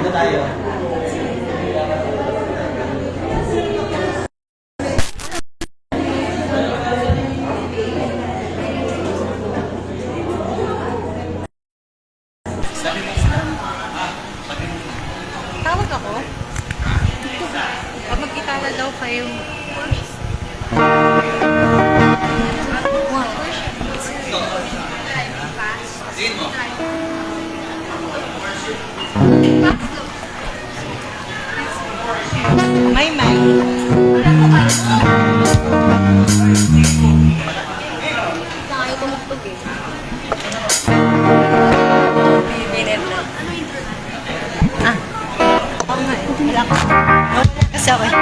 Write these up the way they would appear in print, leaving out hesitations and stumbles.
Dito tayo. Tawag ako? Pag magkita na daw kayo. Tingin mo. May. Ayaw tumugtog eh. Bibinin na. Oo nga eh. Wala ka. Wala kasi ako eh.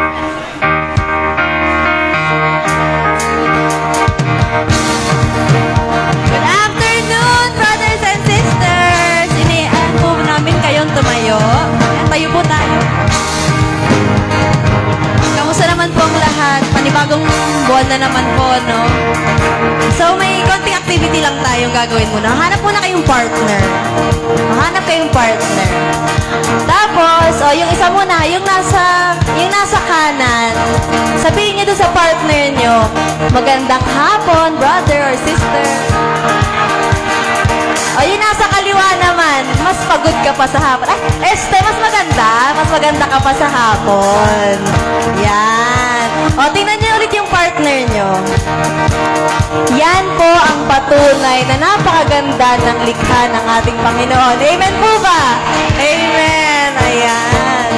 Good afternoon, brothers and sisters! Iniaan po namin kayong tumayo. Tayo po tayo. Kamusta naman po ang lahat? Panibagong buwan na naman po, no? So, may konting activity lang tayong gagawin muna. Hanap muna kayong partner. Hanap kayong partner. Tapos, yung isa muna, yung nasa kanan, sabihin niyo doon sa partner niyo, magandang hapon, brother or sister. O, yung nasa kaliwa naman, mas pagod ka pa sa hapon. Mas maganda ka pa sa hapon. Yan. O, tingnan niyo ulit yung partner niyo. Yan po ang patunay na napakaganda ng likha ng ating Panginoon. Amen po ba? Amen. Ayan.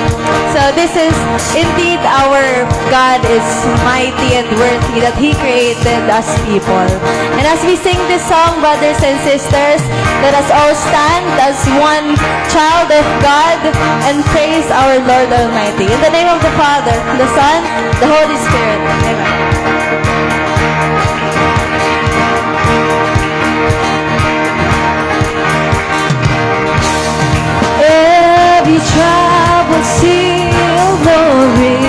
So this is indeed our God is mighty and worthy that He created us people. And as we sing this song, brothers and sisters, let us all stand as one child of God and praise our Lord Almighty. In the name of the Father, the Son, the Holy Spirit. Amen. Every tribe will see your glory.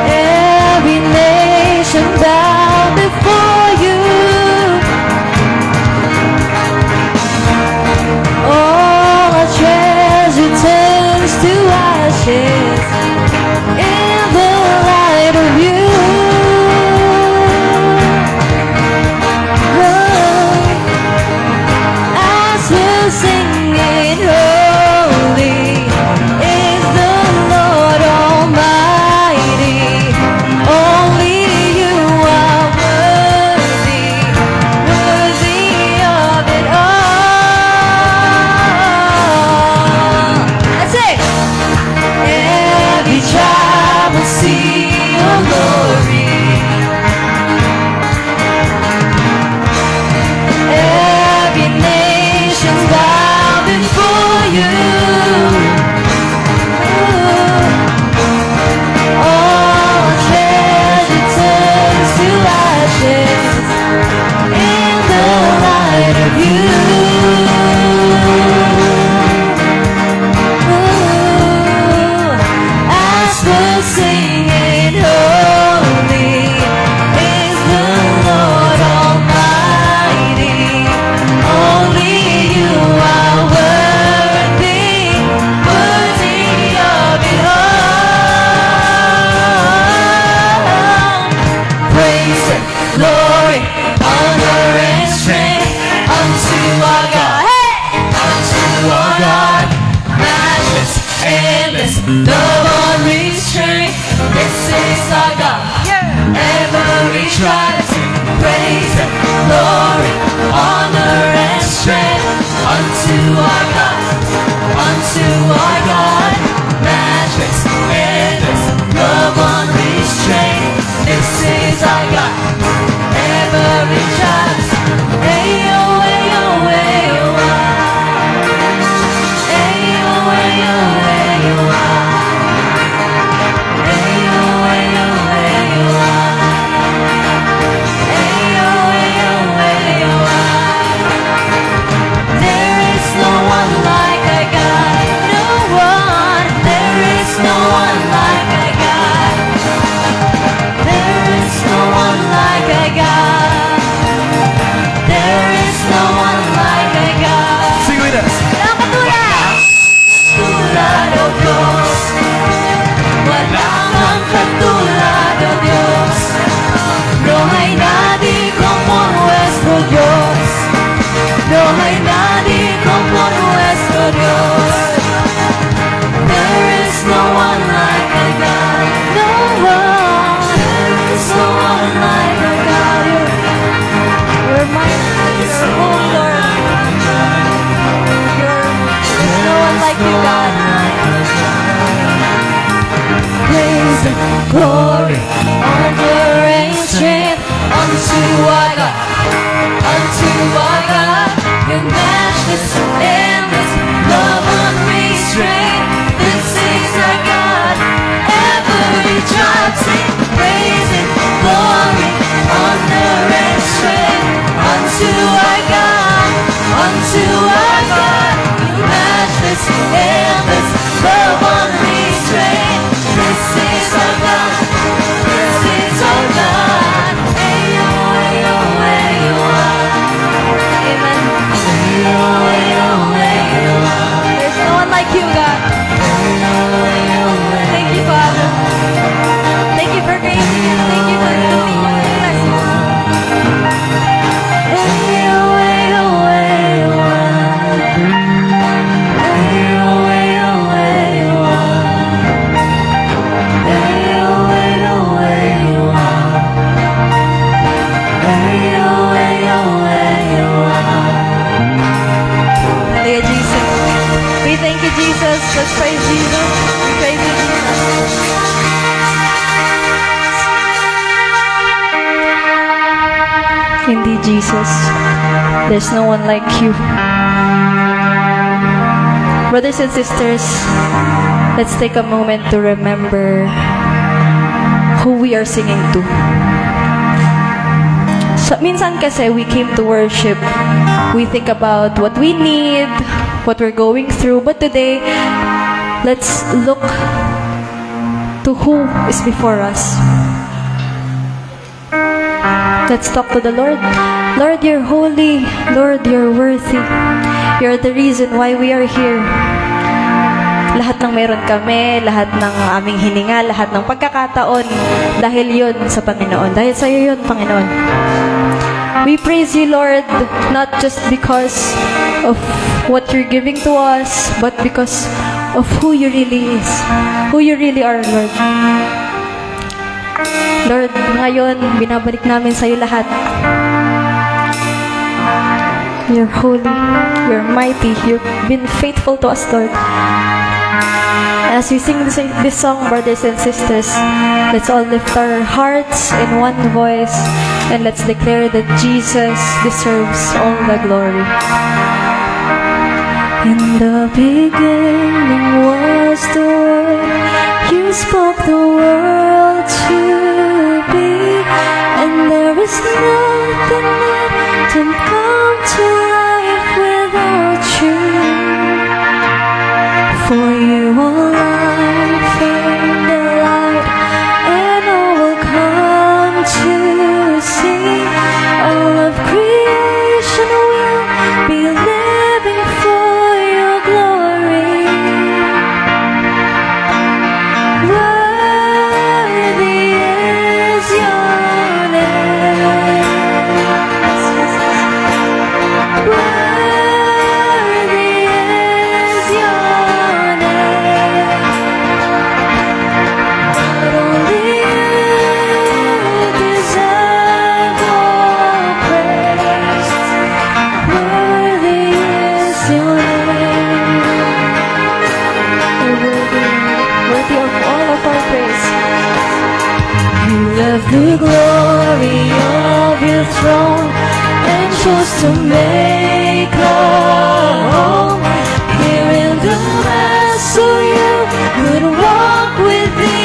Every nation bow before you. All our treasure turns to ashes in the light of you. Singing holy is the Lord Almighty. Only you are worthy, worthy of it all. That's it. Every tribe will see your glory. Every nation bow before you. All treasure turns to ashes in the light of you. As we're singing, holy is the Lord Almighty. Only you are worthy, worthy of it all. Praise and glory, honor and strength unto our God. Hey! Unto our God, matchless, endless, love unrestrained. This is our God. Every tribe sing praise and glory, honor and strength unto our God, unto our God, matchless, endless, love unrestrained. This is our God. Every tribe sing, ayo, ayo, ayo, ayo, ayo, ayo, ayo, ayo, ayo, there is no one like our God. No no hay nadie como nuestro Dios. There is no one like our God. No one. There is no one like our God. You're mighty, oh Lord. There's no one like you, God. Praise and glory, honor and strength unto our God, unto our God. Your matchless, endless love unrestrained. This is our God. Every child sing praise and glory, honor and strength unto our God, unto our God. Your matchless, endless love unrestrained. This is our God. This is our God. Ayo, ayo, ayo, amen. Ayo, ayo, ayo. There's no one like you, God. Thank you, Father. Thank you for creating us. Thank you for doing your blessings. Ayo, ayo, ayo. Ayo, ayo, ayo. Ayo, ayo, ayo. Ayo, ayo, ayo. Hallelujah, Jesus. We thank you, Jesus. Let's praise Jesus. We praise you, Jesus. Indeed, Jesus, there's no one like you. Brothers and sisters, let's take a moment to remember who we are singing to. So, minsan kasi we came to worship, we think about what we need, what we're going through, but today, let's look to who is before us. Let's talk to the Lord. Lord, you're holy. Lord, you're worthy. You're the reason why we are here. Lahat ng meron kami, lahat ng aming hininga, lahat ng pagkakataon, dahil yun sa Panginoon. Dahil sa iyo yun, Panginoon. We praise you, Lord, not just because of what you're giving to us, but because of who you really is, who you really are, Lord. Lord, ngayon, binabalik namin sa iyo lahat. You're holy, you're mighty, you've been faithful to us, Lord. As we sing this song, brothers and sisters, let's all lift our hearts in one voice and let's declare that Jesus deserves all the glory. In the beginning was the Word, you spoke the world to be, and there is nothing that can come to life without you. For you are life and the light, and all will come to see. All of creation will be living for your glory. Worthy is your name. Worthy is your name. Not only you deserve all praise. Worthy is your name. Worthy of all of our praise. You left the glory of your throne and chose to make a home here in the mass, so you could walk with the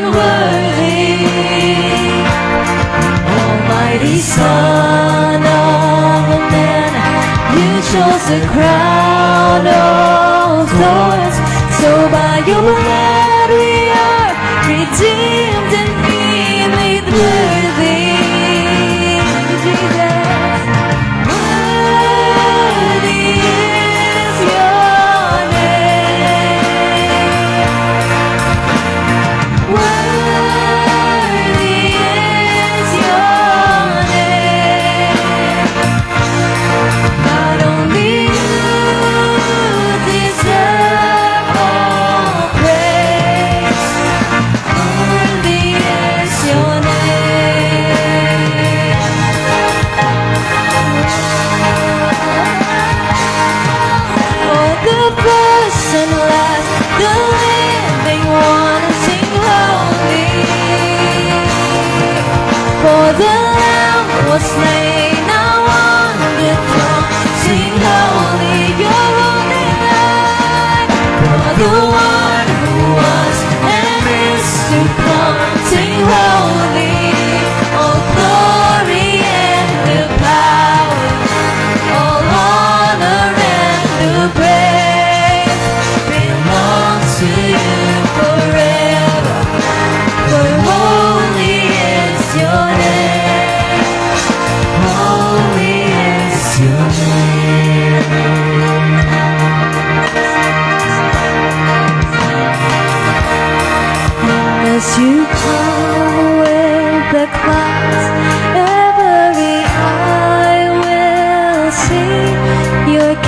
unworthy. Almighty Son of Man, you chose the crown of thorns, so by your blood we are redeemed and be made worthy. Jesus. Worthy is your name. Worthy is your name. Not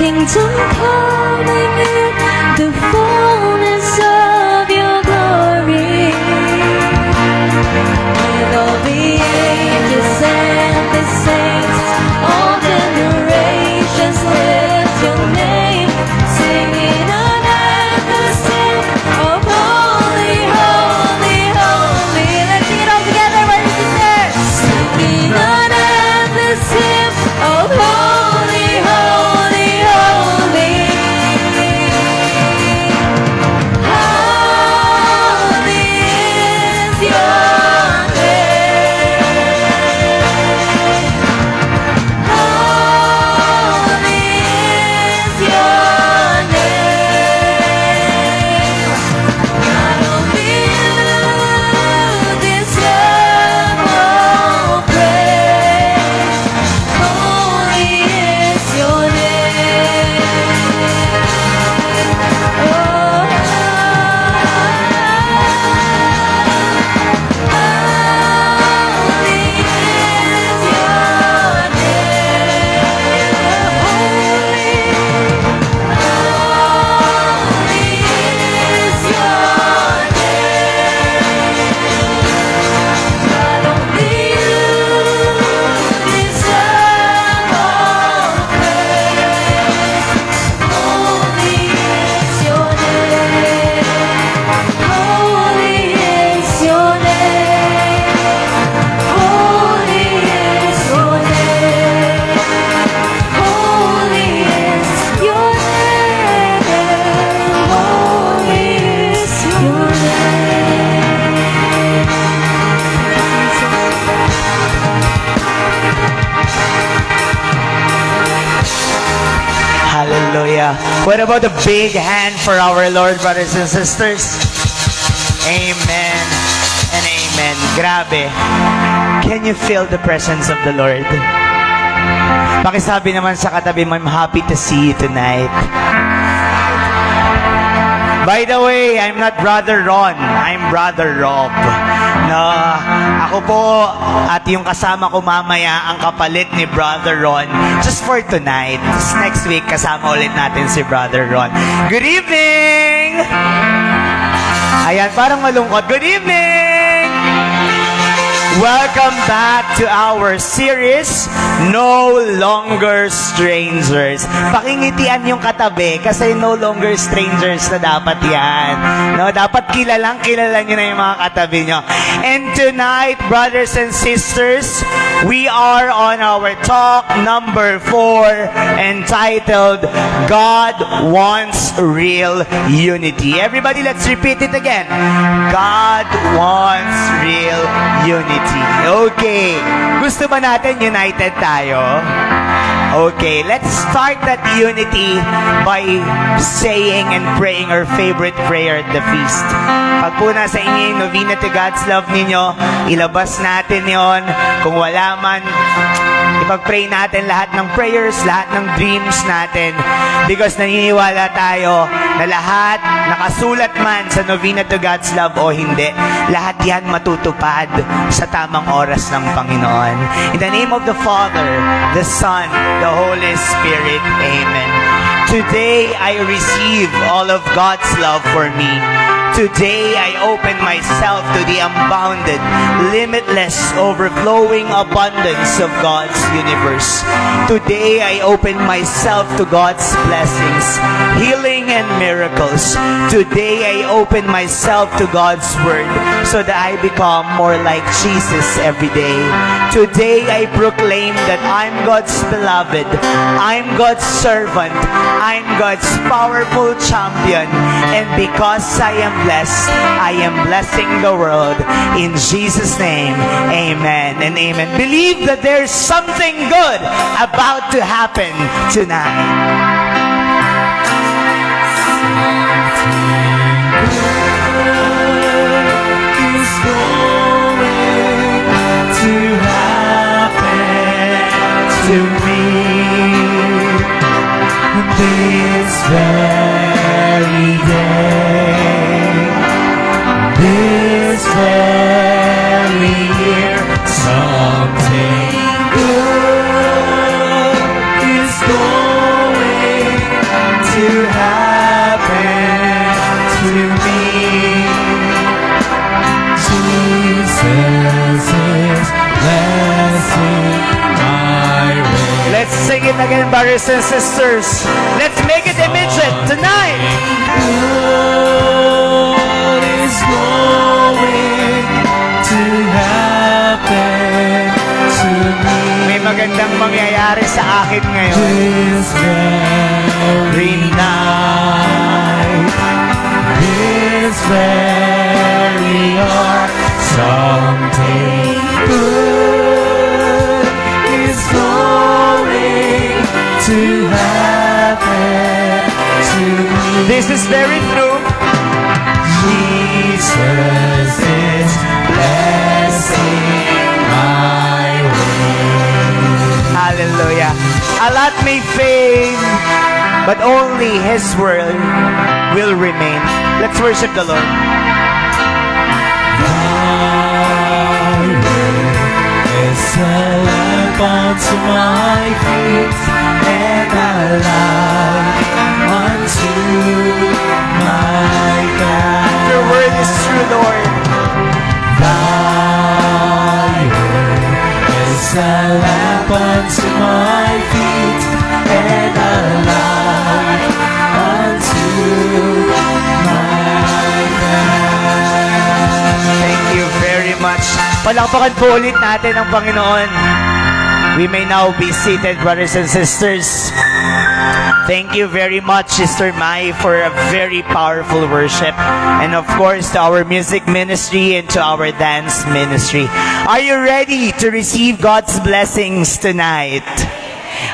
kingdom coming in the fullness of your glory. With all the angels and the saints, all generations lift your name, singing an endless hymn of holy, holy, holy. Let's sing it all together, brothers and sisters. Singing an endless hymn of holy, holy, holy. Holy is your name. Holy is your name. Not only you deserve all praise. Holy is your name. Oh, holy is your name. Holy is your name. Not only you deserve all praise. Holy is your name. Holy is your name. Holy is your name. Holy is your name. Holy is your Hallelujah. What about a big hand for our Lord, brothers and sisters? Amen and amen. Grabe. Can you feel the presence of the Lord? Pakisabi naman sa katabi mo, I'm happy to see you tonight. By the way, I'm not Brother Ron. I'm Brother Rob. No, ako po at yung kasama ko mamaya ang kapalit ni Brother Ron just for tonight. Just next week, kasama ulit natin si Brother Ron. Good evening! Ayan, parang malungkot. Good evening! Welcome back to our series, No Longer Strangers. Pakingitian yung katabi kasi no longer strangers na dapat yan. No, dapat kilala nyo na yung mga katabi nyo. And tonight, brothers and sisters, we are on our talk number 4 entitled, God Wants Real Unity. Everybody, let's repeat it again. God wants real unity. Okay. Gusto ba natin united tayo? Okay, let's start that unity by saying and praying our favorite prayer at the feast. Pag po nasa inyo yung novena to God's love ninyo, ilabas natin yon. Kung wala man, ipag-pray natin lahat ng prayers, lahat ng dreams natin. Because naniniwala tayo na lahat, nakasulat man sa novena to God's love o hindi, lahat yan matutupad sa tamang oras ng Panginoon. In the name of the Father, the Son, the Holy Spirit. Amen. Today, I receive all of God's love for me. Today, I open myself to the unbounded, limitless, overflowing abundance of God's universe. Today, I open myself to God's blessings, healing and miracles. Today, I open myself to God's word so that I become more like Jesus every day. Today, I proclaim that I'm God's beloved, I'm God's servant, I'm God's powerful champion, and because I am blessed, I am blessing the world. In Jesus' name, amen and amen. Believe that there's something good about to happen tonight. To me this very day, this very year, something good is going again, brothers and sisters. Let's make it immediate tonight. What is going to happen to me May magandang mangyayari sa akin ngayon. this very night, this very hour? Something good is going to happen to me. This is very true. Jesus is blessing my way. Hallelujah. A lot may fade, but only His word will remain. Let's worship the Lord. Thy word is a lamp unto my feet and a light unto my path. Your word is true, Lord. Thy word is a lamp unto my feet and a light unto my path. Thank you very much. Palakpakan po ulit natin ang Panginoon. We may now be seated, brothers and sisters. Thank you very much, Sister Mai, for a very powerful worship. And of course, to our music ministry and to our dance ministry. Are you ready to receive God's blessings tonight?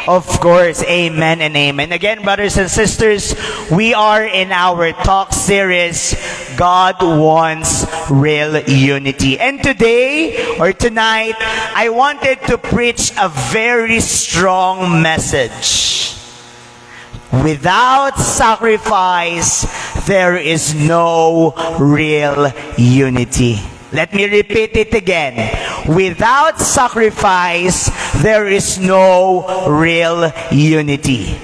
Of course, amen and amen. Again, brothers and sisters, we are in our talk series, God Wants Real Unity. And today, or tonight, I wanted to preach a very strong message. Without sacrifice, there is no real unity. Let me repeat it again. Without sacrifice, there is no real unity.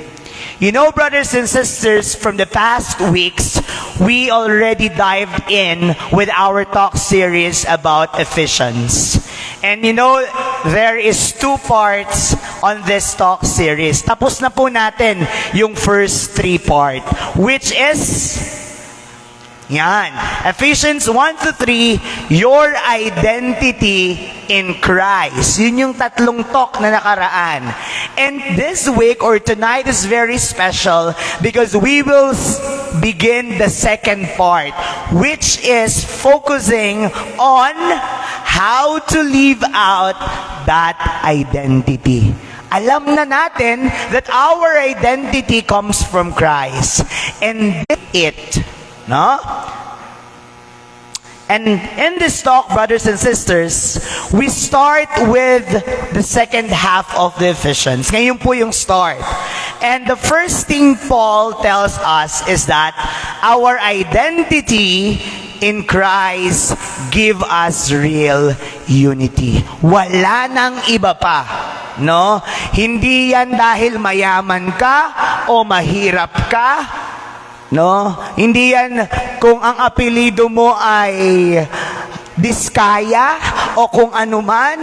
You know, brothers and sisters, from the past weeks, we already dived in with our talk series about Ephesians. And you know, there is 2 parts on this talk series. Tapos na po natin yung first 3 part, which is yan. Ephesians 1-3, your identity in Christ. Yun yung tatlong talk na nakaraan. And this week or tonight is very special because we will begin the second part, which is focusing on how to live out that identity. Alam na natin that our identity comes from Christ. And it, no? And in this talk, brothers and sisters, we start with the second half of the Ephesians. Ngayon po yung start. And the first thing Paul tells us is that our identity in Christ give us real unity. Wala nang iba pa. No? Hindi yan dahil mayaman ka o mahirap ka. No? Hindi yan kung ang apelido mo ay Diskaya o kung ano man.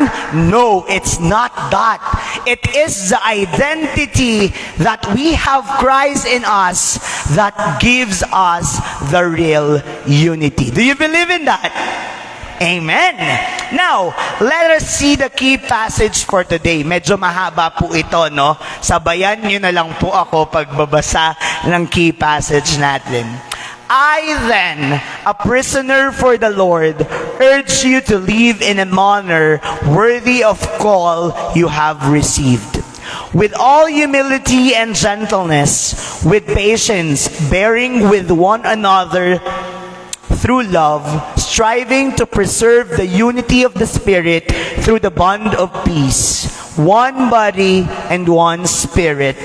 No, it's not that. It is the identity that we have Christ in us that gives us the real unity. Do you believe in that? Amen. Now, let us see the key passage for today. Medyo mahaba po ito, no? Sabayan nyo na lang po ako pagbabasa ng key passage natin. I then, a prisoner for the Lord, urge you to live in a manner worthy of call you have received. With all humility and gentleness, with patience, bearing with one another through love, striving to preserve the unity of the Spirit through the bond of peace. One body and one Spirit,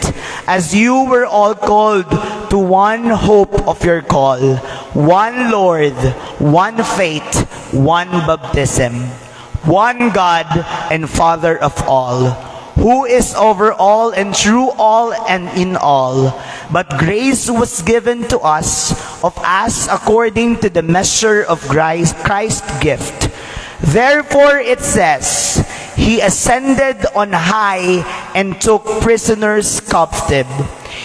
as you were all called to one hope of your call, one Lord, one faith, one baptism, one God and Father of all, who is over all and through all and in all. But grace was given to us of us according to the measure of Christ's gift. Therefore it says, He ascended on high and took prisoners captive.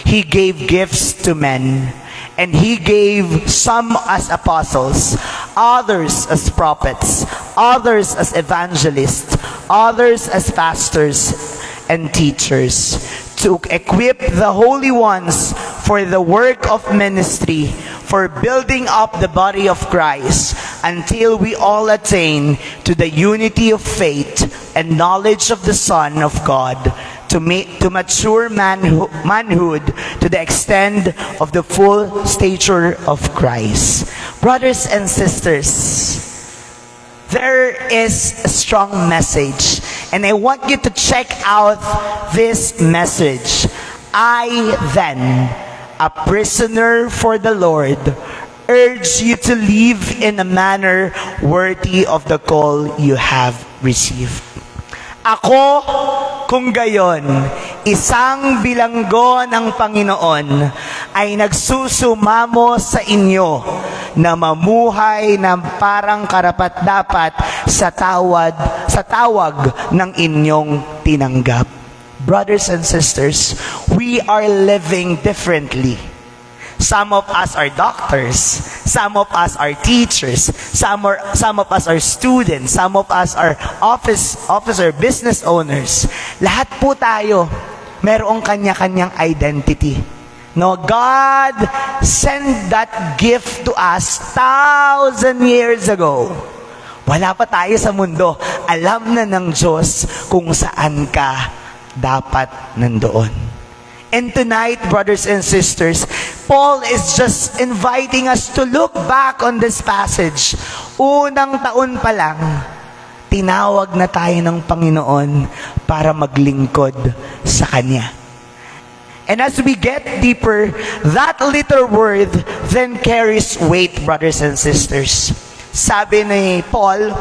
He gave gifts to men, and he gave some as apostles, others as prophets, others as evangelists, others as pastors and teachers, to equip the holy ones for the work of ministry, for building up the body of Christ, until we all attain to the unity of faith and knowledge of the Son of God, to mature manhood, to the extent of the full stature of Christ. Brothers and sisters, there is a strong message, and I want you to check out this message. I then, a prisoner for the Lord, urge you to live in a manner worthy of the call you have received. Ako, kung gayon, isang bilanggo ng Panginoon, ay nagsusumamo sa inyo na mamuhay ng parang karapat-dapat sa tawag ng inyong tinanggap. Brothers and sisters, we are living differently. Some of us are doctors, some of us are teachers, some of us are students, some of us are officer, business owners. Lahat po tayo, merong kanya-kanyang identity. No, God sent that gift to us 1,000 years ago. Wala pa tayo sa mundo. Alam na ng Diyos kung saan ka dapat nandoon. And tonight, brothers and sisters, Paul is just inviting us to look back on this passage. Unang taon pa lang, tinawag na tayo ng Panginoon para maglingkod sa Kanya. And as we get deeper, that little word then carries weight, brothers and sisters. Sabi ni Paul,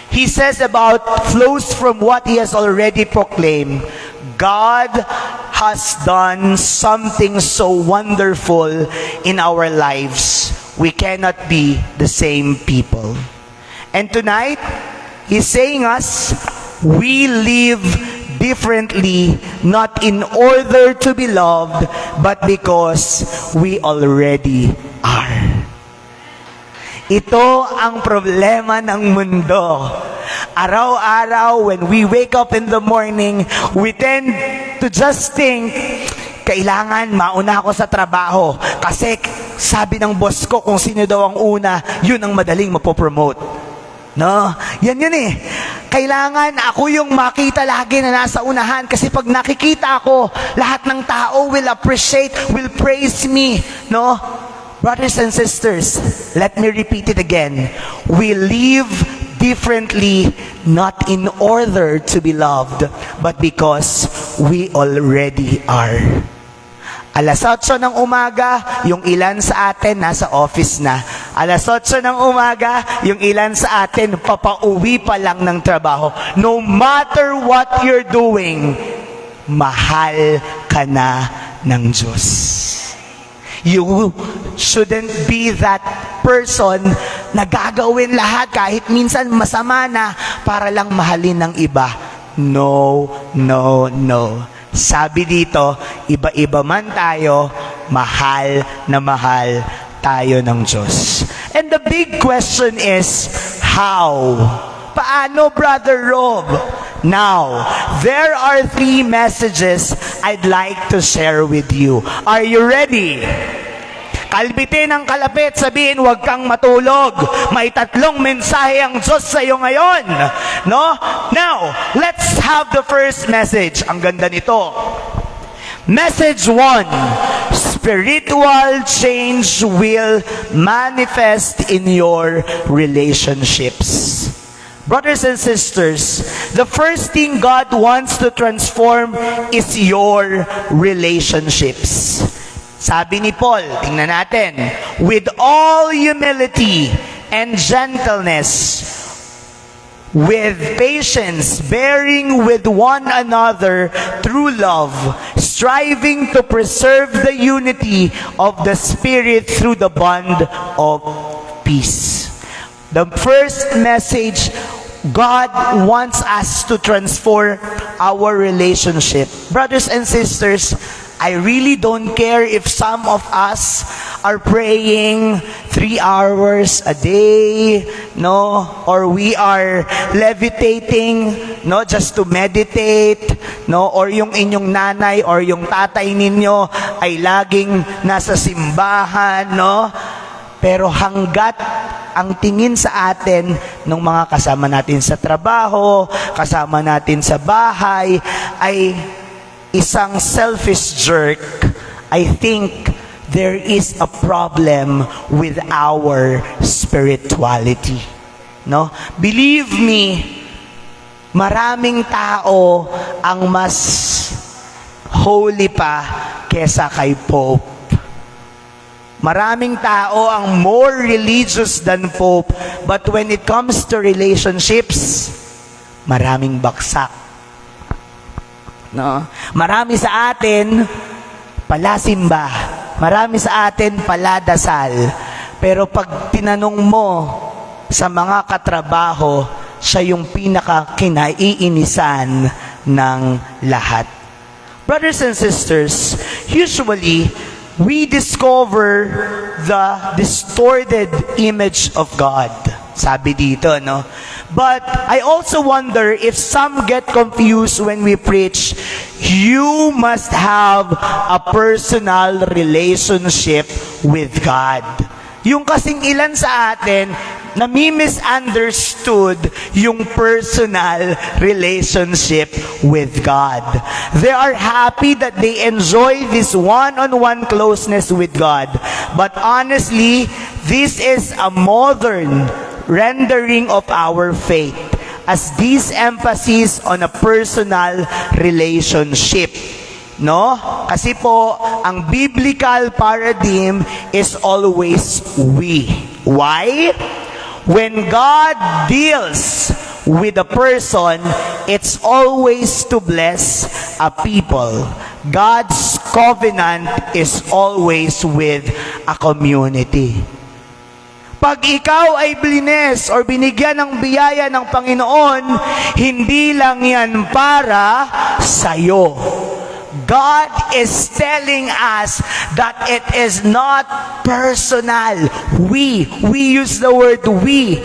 he says about flows from what he has already proclaimed. God has done something so wonderful in our lives. We cannot be the same people. And tonight, he's saying us, we live differently, not in order to be loved, but because we already are. Ito ang problema ng mundo. Araw-araw, when we wake up in the morning, we tend to just think, kailangan mauna ako sa trabaho. Kasi sabi ng boss ko, kung sino daw ang una, yun ang madaling mapopromote. No? Yan yun eh. Kailangan ako yung makita lagi na nasa unahan. Kasi pag nakikita ako, lahat ng tao will appreciate, will praise me. No? Brothers and sisters, let me repeat it again. We live differently, not in order to be loved, but because we already are. Alas 8 ng umaga, yung ilan sa atin nasa office na. Alas 8 ng umaga, yung ilan sa atin papauwi pa lang ng trabaho. No matter what you're doing, mahal ka na ng Diyos. You shouldn't be that person na gagawin lahat kahit minsan masama na para lang mahalin ng iba. No, no, no. Sabi dito, iba-iba man tayo, mahal na mahal tayo ng Diyos. And the big question is, how? Paano, Brother Rob? Now, there are 3 messages I'd like to share with you. Are you ready? Kalbitin ang kalapit, sabihin, huwag kang matulog. May 3 mensahe ang Diyos sa iyo ngayon. No? Now, let's have the first message. Ang ganda nito. Message 1. Spiritual change will manifest in your relationships. Brothers and sisters, the first thing God wants to transform is your relationships. Sabi ni Paul, tingnan natin, with all humility and gentleness, with patience, bearing with one another through love, striving to preserve the unity of the Spirit through the bond of peace. The first message God wants us to transform our relationship. Brothers and sisters, I really don't care if some of us are praying 3 hours a day, no? Or we are levitating, no? Just to meditate, no? Or yung inyong nanay or yung tatay ninyo ay laging nasa simbahan, no? Pero hanggat ang tingin sa atin ng mga kasama natin sa trabaho, kasama natin sa bahay, ay isang selfish jerk, I think there is a problem with our spirituality. No? Believe me, maraming tao ang mas holy pa kesa kay Pope. Maraming tao ang more religious than Pope, but when it comes to relationships, maraming baksak. No? Marami sa atin palasimba, marami sa atin paladasal. Pero pag tinanong mo sa mga katrabaho, siya yung pinaka-kinaiinisan ng lahat. Brothers and sisters, usually, we discover the distorted image of God. Sabi dito, no? But I also wonder if some get confused when we preach, you must have a personal relationship with God. Yung kasing ilan sa atin, nami-misunderstood yung personal relationship with God. They are happy that they enjoy this one-on-one closeness with God. But honestly, this is a modern rendering of our faith, as this emphasis on a personal relationship. No? Kasi po, ang biblical paradigm is always we. Why? When God deals with a person, it's always to bless a people. God's covenant is always with a community. Pag ikaw ay blines or binigyan ng biyaya ng Panginoon, hindi lang yan para sa'yo. God is telling us that it is not personal. We use the word we.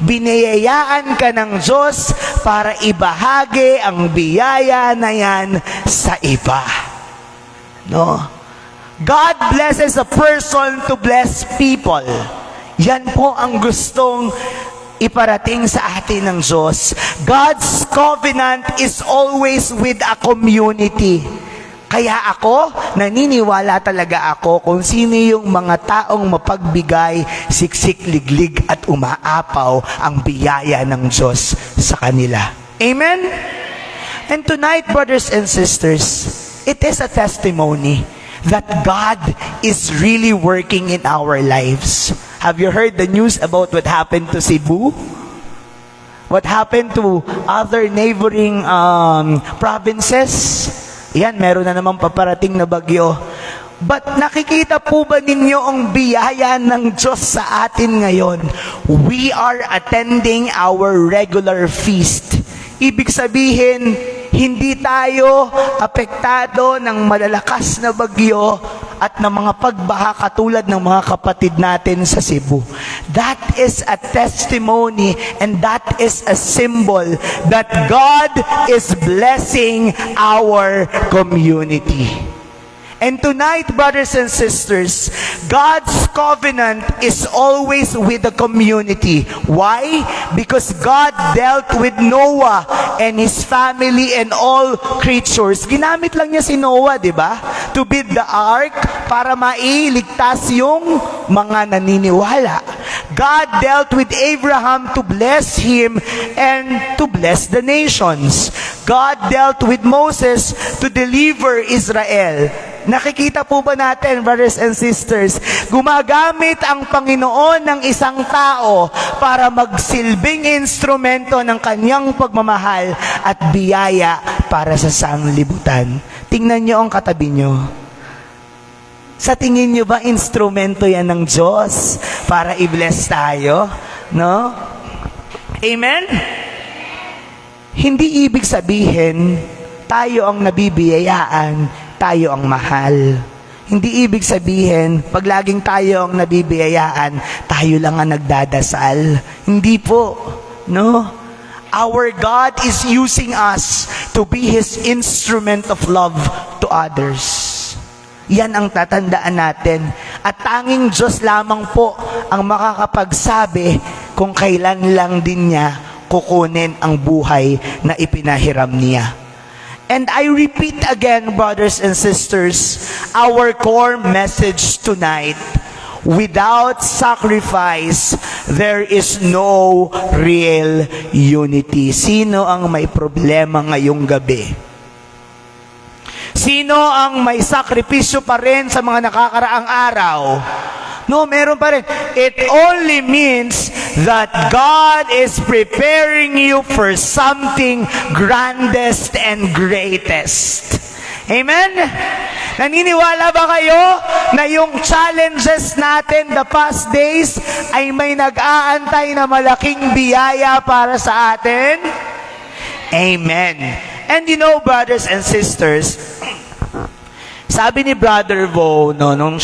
Biniyayaan ka ng Diyos para ibahagi ang biyaya na yan sa iba. No? God blesses a person to bless people. Yan po ang gustong iparating sa atin ng Diyos. God's covenant is always with a community. Kaya ako, naniniwala talaga ako kung sino yung mga taong mapagbigay, siksik, liglig at umaapaw ang biyaya ng Diyos sa kanila. Amen? And tonight, brothers and sisters, it is a testimony that God is really working in our lives. Have you heard the news about what happened to Cebu? What happened to other neighboring provinces? Yan, meron na namang paparating na bagyo. But nakikita po ba ninyo ang biyaya ng Diyos sa atin ngayon? We are attending our regular feast. Ibig sabihin, hindi tayo apektado ng malalakas na bagyo at ng mga pagbaha katulad ng mga kapatid natin sa Cebu. That is a testimony and that is a symbol that God is blessing our community. And tonight, brothers and sisters, God's covenant is always with the community. Why? Because God dealt with Noah and his family and all creatures. Ginamit lang niya si Noah, di ba? To build the ark para mailigtas yung mga naniniwala. God dealt with Abraham to bless him and to bless the nations. God dealt with Moses to deliver Israel. Nakikita po ba natin, brothers and sisters, gumagamit ang Panginoon ng isang tao para magsilbing instrumento ng kanyang pagmamahal at biyaya para sa sanglibutan. Tingnan niyo ang katabi niyo. Sa tingin niyo ba instrumento yan ng Diyos para i-bless tayo? No? Amen? hindi ibig sabihin tayo ang nabibiyayaan, tayo ang mahal. Hindi ibig sabihin, pag laging tayo ang nabibiyayaan, tayo lang ang nagdadasal. Hindi po, no? Our God is using us to be His instrument of love to others. Yan ang tatandaan natin. At tanging Diyos lamang po ang makakapagsabi kung kailan lang din niya kukunin ang buhay na ipinahiram niya. And I repeat again, brothers and sisters, our core message tonight: without sacrifice, there is no real unity. Sino ang may problema ngayong gabi? Sino ang may sakripisyo pa rin sa mga nakakaraang araw? No, meron pa rin. It only means that God is preparing you for something grandest and greatest. Amen? Naniniwala ba kayo na yung challenges natin the past days ay may nag-aantay na malaking biyaya para sa atin? Amen. And you know, brothers and sisters, sabi ni Brother Vo, nung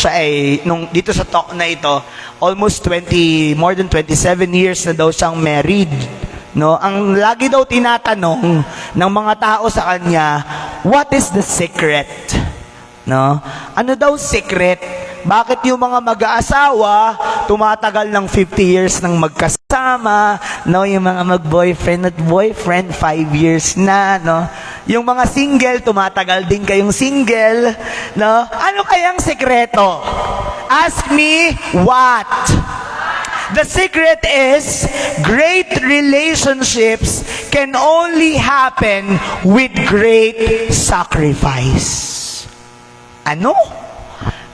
dito sa talk na ito, more than 27 years na daw siyang married. No, ang lagi daw tinatanong ng mga tao sa kanya, what is the secret? No? Ano daw secret? Bakit yung mga mag-aasawa tumatagal ng 50 years nang magkasama, no? Yung mga mag-boyfriend at boyfriend 5 years na, no? Yung mga single tumatagal din kayong single, no? Ano kayang sekreto? Ask me what? The secret is great relationships can only happen with great sacrifice. Ano?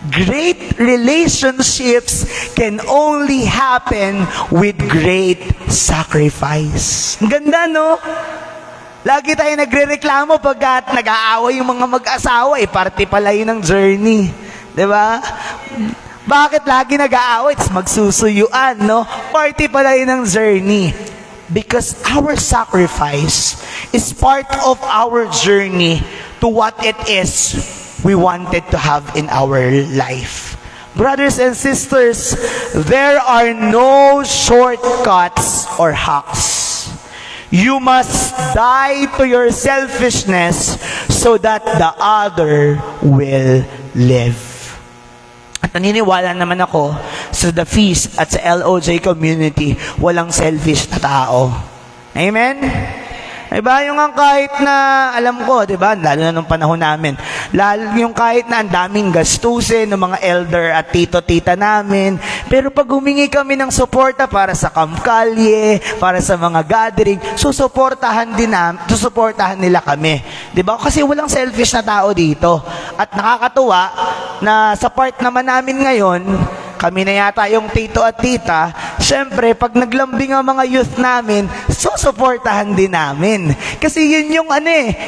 Great relationships can only happen with great sacrifice. Ang ganda, no? Lagi tayo nagre-reklamo pagkat nag-aaway yung mga mag-asawa, party pala yun ng journey. Diba? Bakit lagi nag-aaway? Magsusuyuan, no? Party pala yun ng journey. Because our sacrifice is part of our journey to what it is we wanted to have in our life. Brothers and sisters, there are no shortcuts or hacks. You must die to your selfishness so that the other will live. At naniniwala naman ako sa The Feast at sa LOJ community, walang selfish na tao. Amen? Diba? Yung ang kahit na, alam ko, diba? Lalo na nung panahon namin, lalo yung kahit na ang daming gastusin ng mga elder at tito-tita namin, pero pag humingi kami ng suporta para sa Camp Calye, para sa mga gathering, susuportahan nila kami. Diba? Kasi walang selfish na tao dito. At nakakatuwa na sa part naman namin ngayon, kami na yata yung tito at tita, syempre, pag naglambing ang mga youth namin, susuportahan din namin. Kasi yun yung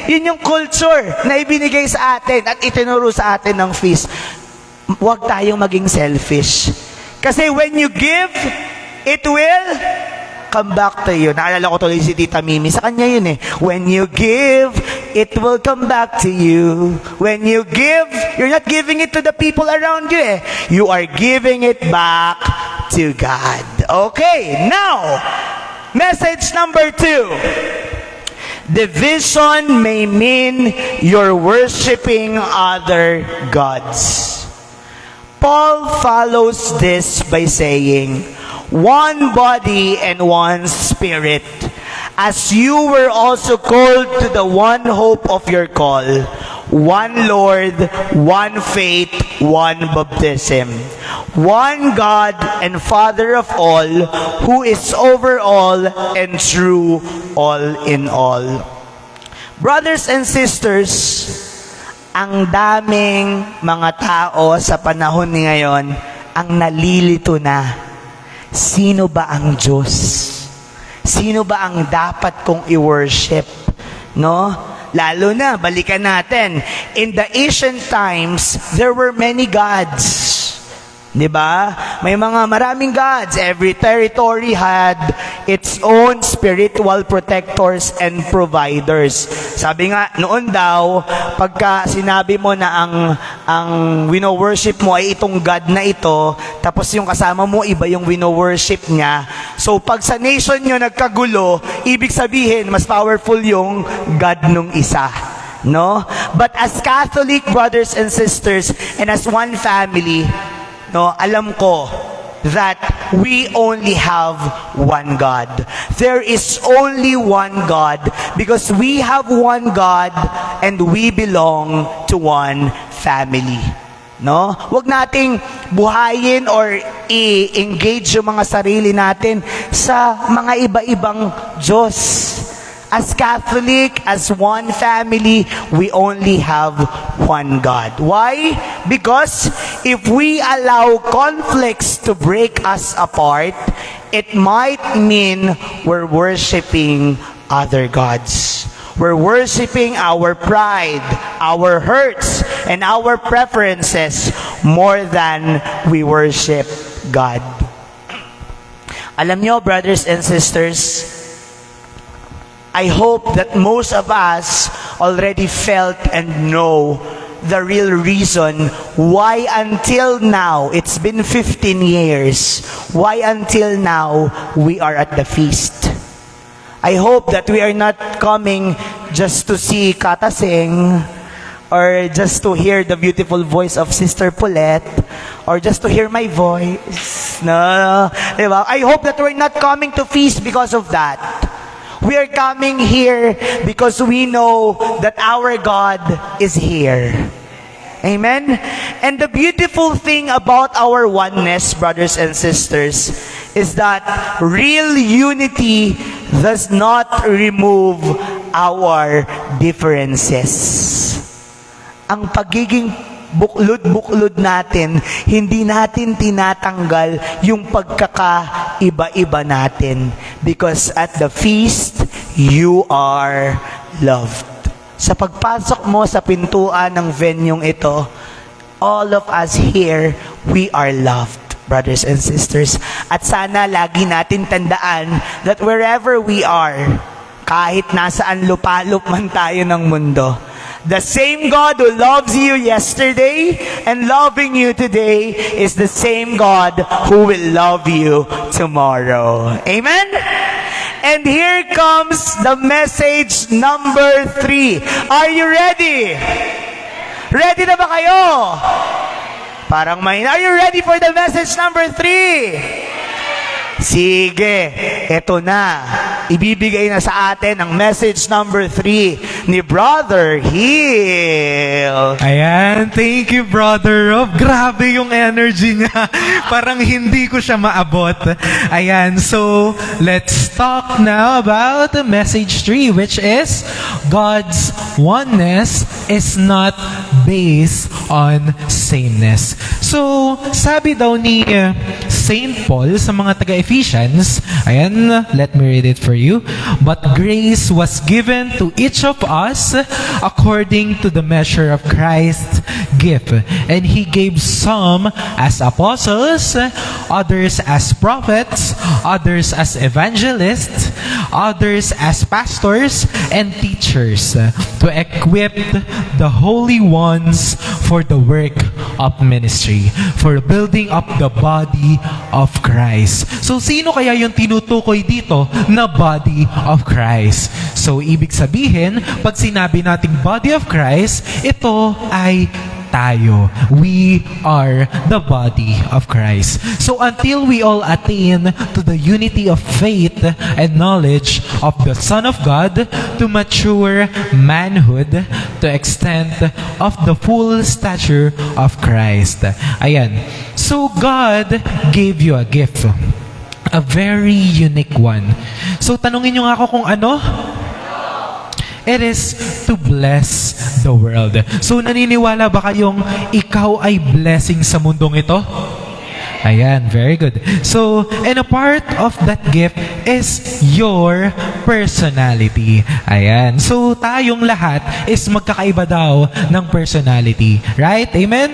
yun yung culture na ibinigay sa atin at itinuro sa atin ng feast. Huwag tayong maging selfish. Kasi when you give, it will come back to you. Naalala ko tuloy si Tita Mimi. Sa kanya yun When you give, it will come back to you. When you give, you're not giving it to the people around you You are giving it back to God. Okay, now, message number 2. Division may mean you're worshiping other gods. Paul follows this by saying, one body and one spirit, as you were also called to the one hope of your call, one Lord, one faith, one baptism, one God and Father of all, who is over all and through all in all. Brothers and sisters, ang daming mga tao sa panahon ngayon ang nalilito na. Sino ba ang Diyos? Sino ba ang dapat kong i-worship? No? Lalo na, balikan natin. In the ancient times, there were many gods. Di ba? May mga maraming gods. Every territory had its own spiritual protectors and providers. Sabi nga, noon daw, pagka sinabi mo na ang wino-worship mo ay itong God na ito, tapos yung kasama mo, iba yung wino-worship niya. So, pag sa nation nyo nagkagulo, ibig sabihin, mas powerful yung God nung isa. No? But as Catholic brothers and sisters, and as one family, no, alam ko that we only have one God. There is only one God because we have one God and we belong to one family. No? Huwag nating buhayin or i-engage yung mga sarili natin sa mga iba-ibang Diyos. As Catholic, as one family, we only have one God. Why? Because if we allow conflicts to break us apart, it might mean we're worshiping other gods. We're worshiping our pride, our hurts, and our preferences more than we worship God. Alam nyo, brothers and sisters, I hope that most of us already felt and know the real reason why until now, it's been 15 years, why until now we are at the feast. I hope that we are not coming just to see Kata sing, or just to hear the beautiful voice of Sister Paulette, or just to hear my voice. No, diba? I hope that we're not coming to feast because of that. We are coming here because we know that our God is here. Amen? And the beautiful thing about our oneness, brothers and sisters, is that real unity does not remove our differences. Ang pagiging buklod-buklod natin, hindi natin tinatanggal yung pagkakaiba-iba natin. Because at the feast, you are loved. Sa pagpasok mo sa pintuan ng venyong ito, all of us here, we are loved, brothers and sisters. At sana lagi natin tandaan that wherever we are, kahit nasaan lupalop man tayo ng mundo, the same God who loves you yesterday and loving you today is the same God who will love you tomorrow. Amen? And here comes the message number 3. Are you ready? Ready na ba kayo? Parang may... Are you ready for the message number 3? Sige, eto na. Ibibigay na sa atin ang message number 3 ni Brother Hill. Ayan, thank you, Brother Rob. Grabe yung energy niya. Parang hindi ko siya maabot. Ayan, so let's talk now about the message 3, which is God's oneness is not based on sameness. So, sabi daw ni Saint Paul sa mga taga-Ephesians, ayan, let me read it for you. But grace was given to each of us according to the measure of Christ's gift. And He gave some as apostles, others as prophets, others as evangelists, others as pastors and teachers, to equip the holy ones for the work of ministry, for building up the body of Christ. So, sino kaya yung tinutukoy dito na body of Christ? So, ibig sabihin, pag sinabi nating body of Christ, ito ay tayo. We are the body of Christ. So until we all attain to the unity of faith and knowledge of the Son of God, to mature manhood, to extent of the full stature of Christ. Ayan. So God gave you a gift. A very unique one. So tanungin nyo nga ako kung ano? It is to bless the world. So, naniniwala ba kayong ikaw ay blessing sa mundong ito? Ayan, very good. So, and a part of that gift is your personality. Ayan. So, tayong lahat is magkakaiba daw ng personality. Right? Amen?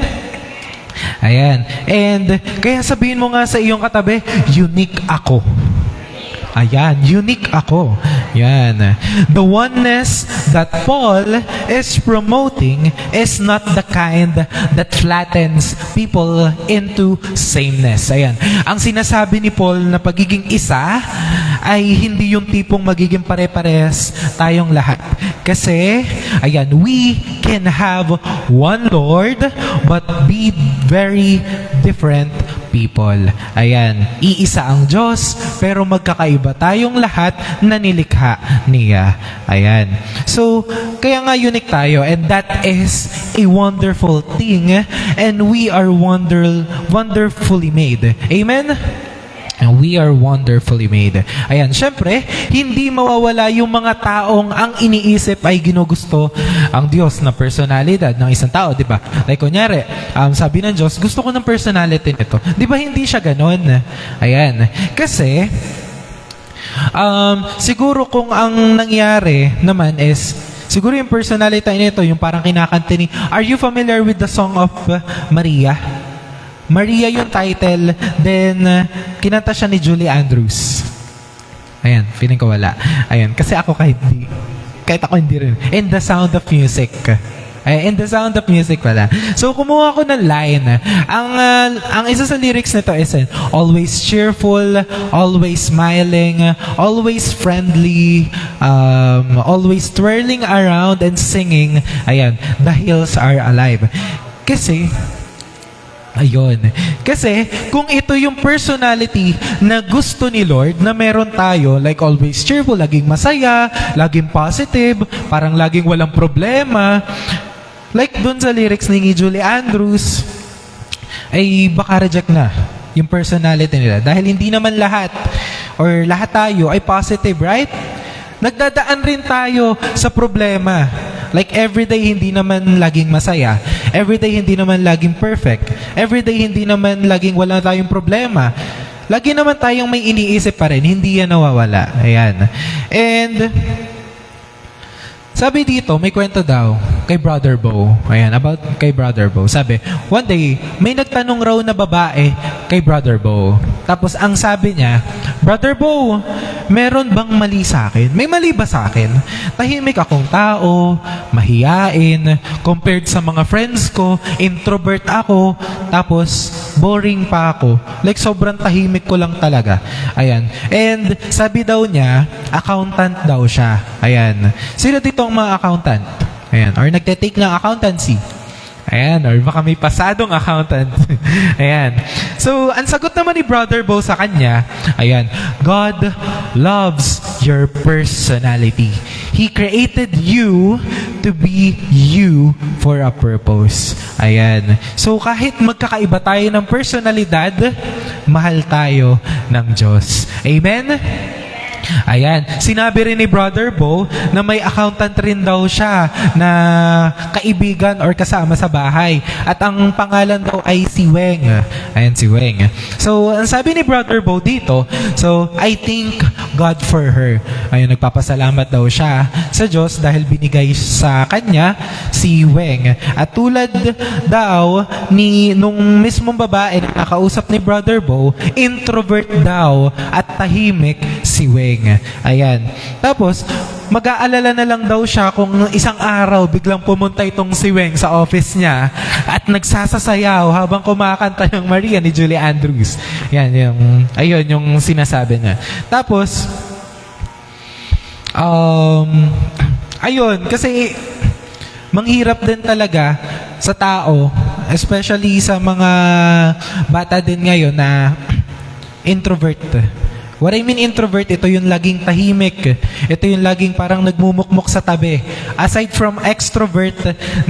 Ayan. And kaya sabihin mo nga sa iyong katabi, unique ako. Ayan, unique ako. Yan. The oneness that Paul is promoting is not the kind that flattens people into sameness. Ayan. Ang sinasabi ni Paul na pagiging isa ay hindi yung tipong magiging pare-pares tayong lahat. Kasi, ayan, we can have one Lord but be very different people. Ayan, iisa ang Diyos, pero magkakaiba tayong lahat na nilikha niya. Ayan. So, kaya nga unique tayo, and that is a wonderful thing, and we are wonderfully made. Amen? And we are wonderfully made. Ayan, syempre, hindi mawawala yung mga taong ang iniisip ay ginugusto ang Diyos na personalidad ng isang tao, di ba? Like, kunyari, sabi ng Diyos, gusto ko ng personality nito. Di ba hindi siya ganon? Ayan. Kasi, siguro kung ang nangyari naman is, siguro yung personality nito, yung parang kinakanta ni, are you familiar with the song of Maria? Maria yung title, then kinanta siya ni Julie Andrews. Ayan, feeling ko wala. Ayan, kasi ako kahit ako hindi rin. In the Sound of Music. In the Sound of Music pala. So, kumuha ko ng line. Ang isa sa lyrics nito is, always cheerful, always smiling, always friendly, always twirling around and singing. Ayan, the hills are alive. Kasi, kung ito yung personality na gusto ni Lord, na meron tayo, like always cheerful, laging masaya, laging positive, parang laging walang problema, like dun sa lyrics ni Julie Andrews, ay baka reject na yung personality nila. Dahil hindi naman lahat, or lahat tayo ay positive, right? Nagdadaan rin tayo sa problema. Like everyday hindi naman laging masaya. Everyday hindi naman laging perfect. Everyday hindi naman laging wala tayong problema. Lagi naman tayong may iniisip pa rin. Hindi yan nawawala. Ayan. And sabi dito, may kwento daw kay Brother Bo. Ayan, about kay Brother Bo. Sabi, one day, may nagtanong raw na babae kay Brother Bo. Tapos ang sabi niya, Brother Bo, meron bang mali sa akin? May mali ba sa akin? Tahimik akong tao, mahiyain, compared sa mga friends ko, introvert ako, tapos boring pa ako. Like sobrang tahimik ko lang talaga. Ayan. And sabi daw niya, accountant daw siya. Ayan. Sino dito ang mga accountant? Ayan. Or nagte-take ng accountancy? Ayan, or baka may pasadong accountant. Ayan. So, ang sagot naman ni Brother Bo sa kanya, ayan, God loves your personality. He created you to be you for a purpose. Ayan. So, kahit magkakaiba tayo ng personalidad, mahal tayo ng Diyos. Amen? Ayan. Sinabi rin ni Brother Bo na may accountant rin daw siya na kaibigan or kasama sa bahay. At ang pangalan daw ay si Weng. Ayan, si Weng. So, ang sabi ni Brother Bo dito, so, I thank God for her. Ayun, nagpapasalamat daw siya sa Diyos dahil binigay sa kanya si Weng. At tulad daw nung mismong babae na nakausap ni Brother Bo, introvert daw at tahimik si Weng. Ayan. Tapos, mag-aalala na lang daw siya kung isang araw biglang pumunta itong si Weng sa office niya at nagsasasayaw habang kumakanta ng Maria ni Julie Andrews. Yan, yung sinasabi niya. Tapos, ayun, kasi manghirap din talaga sa tao, especially sa mga bata din ngayon na introvert. What I mean introvert, ito yung laging tahimik. Ito yung laging parang nagmumukmok sa tabi. Aside from extrovert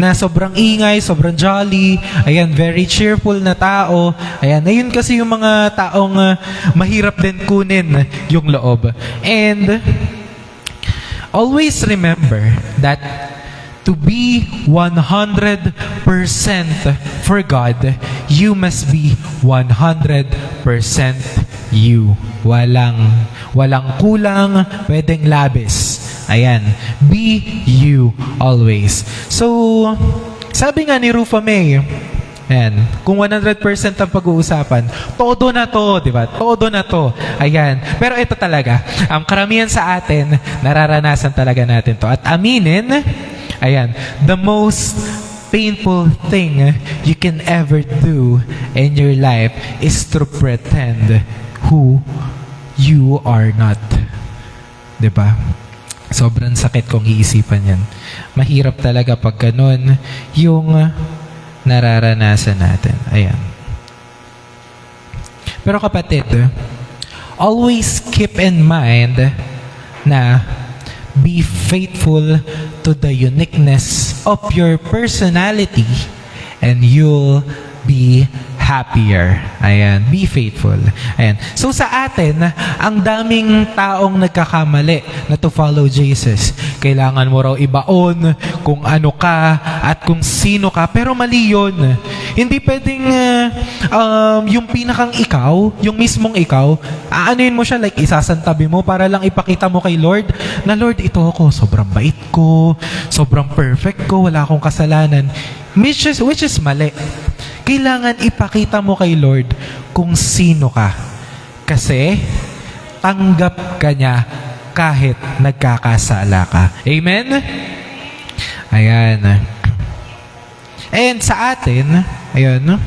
na sobrang ingay, sobrang jolly, ayan, very cheerful na tao. Ayan, ayun kasi yung mga taong mahirap din kunin yung loob. And always remember that to be 100% for God, you must be 100% you. Walang kulang, pwedeng labis. Ayan. Be you always. So, sabi nga ni Rufa May, Ayan. Kung 100% ang pag-uusapan, todo na to, di ba? Todo na to. Ayan. Pero ito talaga, karamihan sa atin, nararanasan talaga natin to. At aminin, ayan, the most painful thing you can ever do in your life is to pretend who you are not. Di ba? Sobrang sakit kung iisipan yan. Mahirap talaga pag ganun yung nararanasan natin. Ayan. Pero kapatid, always keep in mind na be faithful to the uniqueness of your personality and you'll be happier. Ayan. Be faithful. Ayan. So sa atin, ang daming taong nagkakamali na to follow Jesus. Kailangan mo raw ibaon kung ano ka at kung sino ka. Pero mali yun. Hindi pwedeng yung pinakang ikaw, yung mismong ikaw, aanuin mo siya like isasantabi mo para lang ipakita mo kay Lord na Lord, ito ako. Sobrang bait ko. Sobrang perfect ko. Wala akong kasalanan. Which is mali. Kailangan ipakita mo kay Lord kung sino ka. Kasi, tanggap ka niya kahit nagkakasala ka. Amen? Ayan. And sa atin, ayan,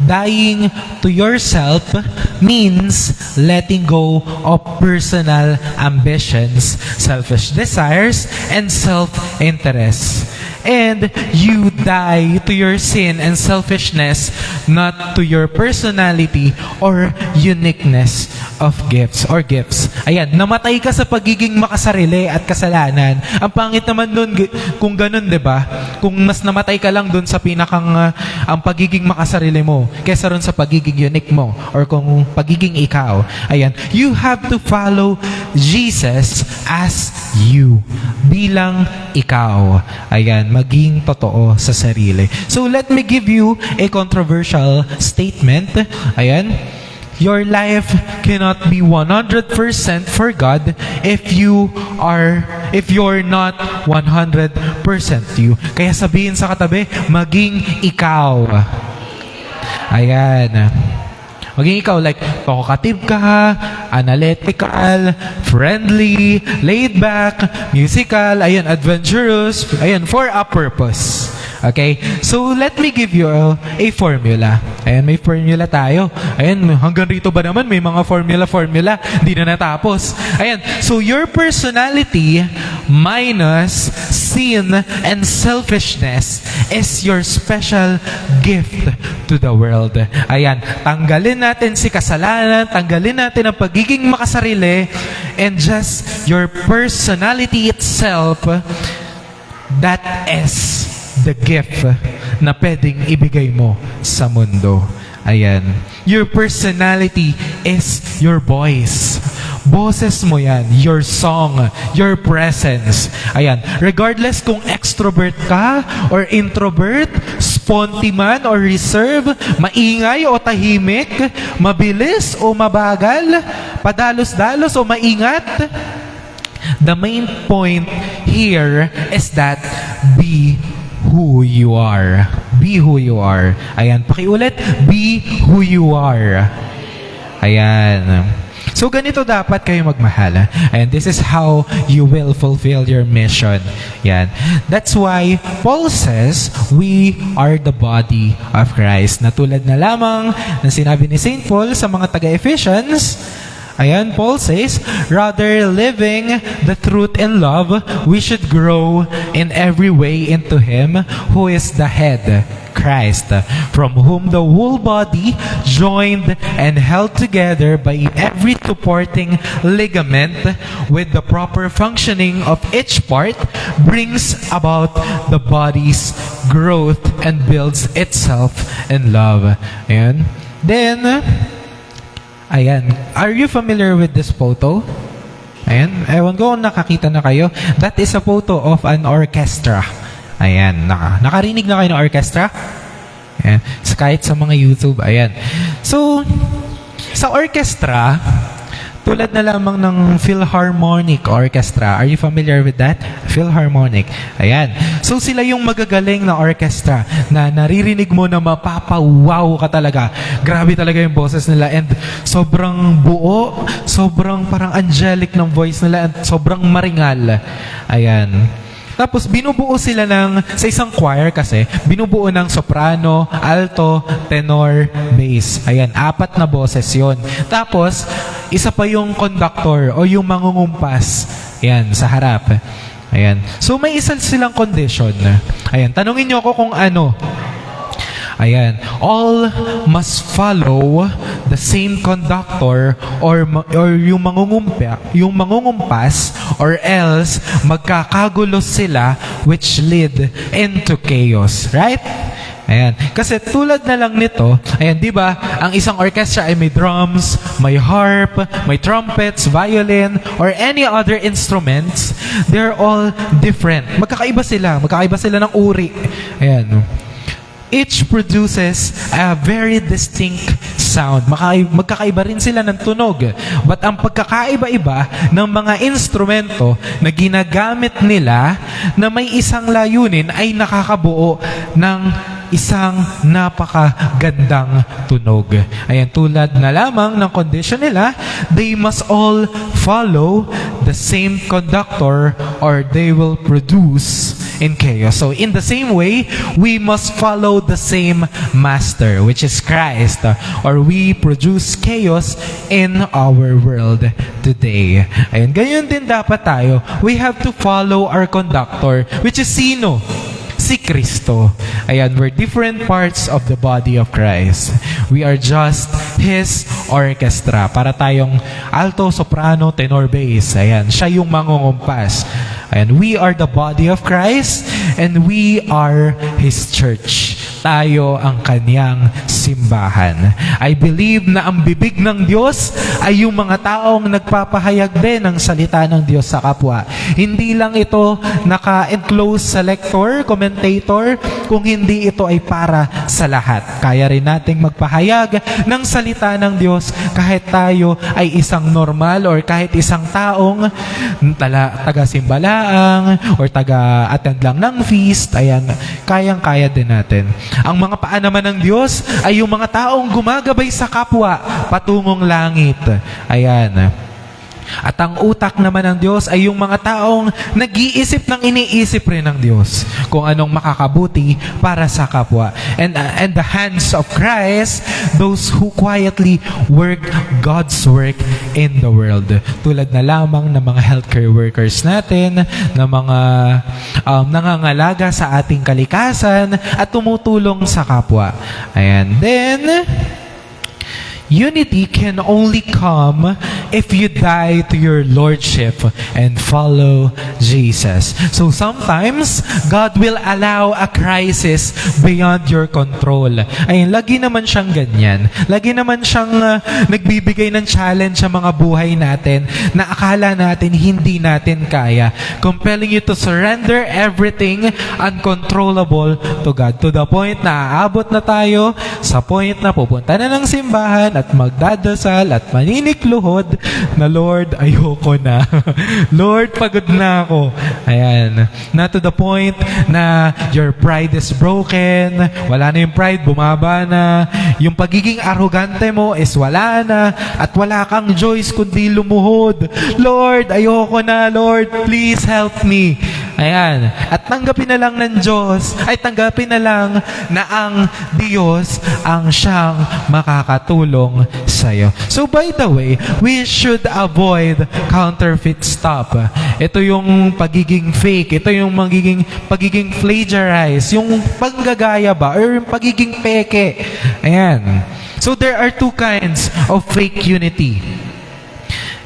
dying to yourself means letting go of personal ambitions, selfish desires, and self-interest. And you die to your sin and selfishness, not to your personality or uniqueness of gifts. Ayan, namatay ka sa pagiging makasarili at kasalanan. Ang pangit naman nun kung ganun, di ba? Kung mas namatay ka lang dun sa pinakang ang pagiging makasarili mo kesa ron sa pagiging unique mo or kung pagiging ikaw. Ayan, you have to follow Jesus as you. Bilang ikaw. Ayan, maging totoo sa sarili. So let me give you a controversial statement. Ayan, your life cannot be 100% for God if you're not 100% you. Kaya sabihin sa katabi, maging ikaw. Ayan. Maging ikaw, like, talkative ka, analytical, friendly, laid back, musical, ayan, adventurous, ayan, for a purpose. Okay? So, let me give you a formula. Ayan, may formula tayo. Ayan, hanggang rito ba naman, may mga formula, di na natapos. Ayan, so your personality minus sin and selfishness is your special gift to the world. Ayan, tanggalin natin si kasalanan, tanggalin natin ang pagiging makasarili, and just your personality itself, that is the gift na pwedeng ibigay mo sa mundo. Ayan. Your personality is your voice. Boses mo yan. Your song. Your presence. Ayan. Regardless kung extrovert ka or introvert, sponty man or reserve, maingay o tahimik, mabilis o mabagal, padalos-dalos o maingat, the main point here is that be who you are. Be who you are. Ayan, pakiulit. Be who you are. Ayan. So, ganito dapat kayo magmahal. And this is how you will fulfill your mission. Yan. That's why Paul says, we are the body of Christ. Na tulad na lamang ng sinabi ni St. Paul sa mga taga-Ephesians, ayan, Paul says, rather living the truth in love, we should grow in every way into Him who is the head, Christ, from whom the whole body, joined and held together by every supporting ligament with the proper functioning of each part, brings about the body's growth and builds itself in love. Ayan. Then, ayan. Are you familiar with this photo? Ayan. Ewan ko kung nakakita na kayo. That is a photo of an orchestra. Ayan. Nakarinig na kayo ng orchestra? Ayan. Kahit sa mga YouTube. Ayan. So, sa orchestra, tulad na lamang ng Philharmonic Orchestra. Are you familiar with that? Philharmonic. Ayan. So sila yung magagaling na orchestra na naririnig mo na mapapawaw ka talaga. Grabe talaga yung boses nila and sobrang buo, sobrang parang angelic ng voice nila and sobrang maringal. Ayan. Tapos binubuo sila sa isang choir kasi, binubuo ng soprano, alto, tenor, bass. Ayan, 4 na boses yon. Tapos, isa pa yung conductor o yung mangungumpas. Ayan, sa harap. Ayan. So, may isa silang condition. Ayan, tanungin nyo ako kung ano. Ayan. All must follow the same conductor or yung mangungumpas or else magkakagulo sila which lead into chaos. Right? Ayan. Kasi tulad na lang nito, ayan, di ba, ang isang orchestra ay may drums, may harp, may trumpets, violin, or any other instruments. They're all different. Magkakaiba sila ng uri. Ayan. Each produces a very distinct sound. Magkakaiba rin sila ng tunog. But ang pagkakaiba-iba ng mga instrumento na ginagamit nila na may isang layunin ay nakakabuo ng isang napakagandang tunog. Ayan, tulad na lamang ng condition nila, they must all follow the same conductor or they will produce in chaos. So in the same way, we must follow the same master, which is Christ, or we produce chaos in our world today. Ayan, ganyan din dapat tayo. We have to follow our conductor, which is sino? Si Kristo. Ayan, we're different parts of the body of Christ. We are just His orchestra. Para tayong alto, soprano, tenor, bass. Ayan, siya yung mangungumpas. Ayan, we are the body of Christ and we are His church. Tayo ang kanyang simbahan. I believe na ang bibig ng Diyos ay yung mga taong nagpapahayag din ng salita ng Diyos sa kapwa. Hindi lang ito naka-enclose sa lector, commentator, kung hindi ito ay para sa lahat. Kaya rin nating magpahayag ng salita ng Diyos kahit tayo ay isang normal or kahit isang taong taga-simbalaang or taga-attend lang ng feast. Ayan, kayang-kaya din natin. Ang mga paa naman ng Diyos ay yung mga taong gumagabay sa kapwa patungong langit. Ayan. At ang utak naman ng Diyos ay yung mga taong nag-iisip ng iniisip rin ng Diyos kung anong makakabuti para sa kapwa. And the hands of Christ, those who quietly work God's work in the world. Tulad na lamang ng mga healthcare workers natin, na mga nangangalaga sa ating kalikasan at tumutulong sa kapwa. And then, unity can only come if you die to your lordship and follow Jesus. So sometimes, God will allow a crisis beyond your control. Ayun, lagi naman siyang ganyan. Lagi naman siyang nagbibigay ng challenge sa mga buhay natin na akala natin hindi natin kaya. Compelling you to surrender everything uncontrollable to God. To the point na aabot na tayo sa point na pupunta na ng simbahan at magdadasal at maninikluhod na Lord, ayoko na. Lord, pagod na ako. Ayan. Na to the point na your pride is broken. Wala na yung pride, bumaba na. Yung pagiging arrogante mo is wala na. At wala kang choice kundi lumuhod. Lord, ayoko na. Lord, please help me. Ayan. At tanggapin na lang ng Diyos, tanggapin na lang na ang Diyos ang siyang makakatulong sa'yo. So by the way, we should avoid counterfeit stuff. Ito yung pagiging fake, ito yung pagiging plagiarize, yung panggagaya ba, or yung pagiging peke. Ayan. So there are two kinds of fake unity.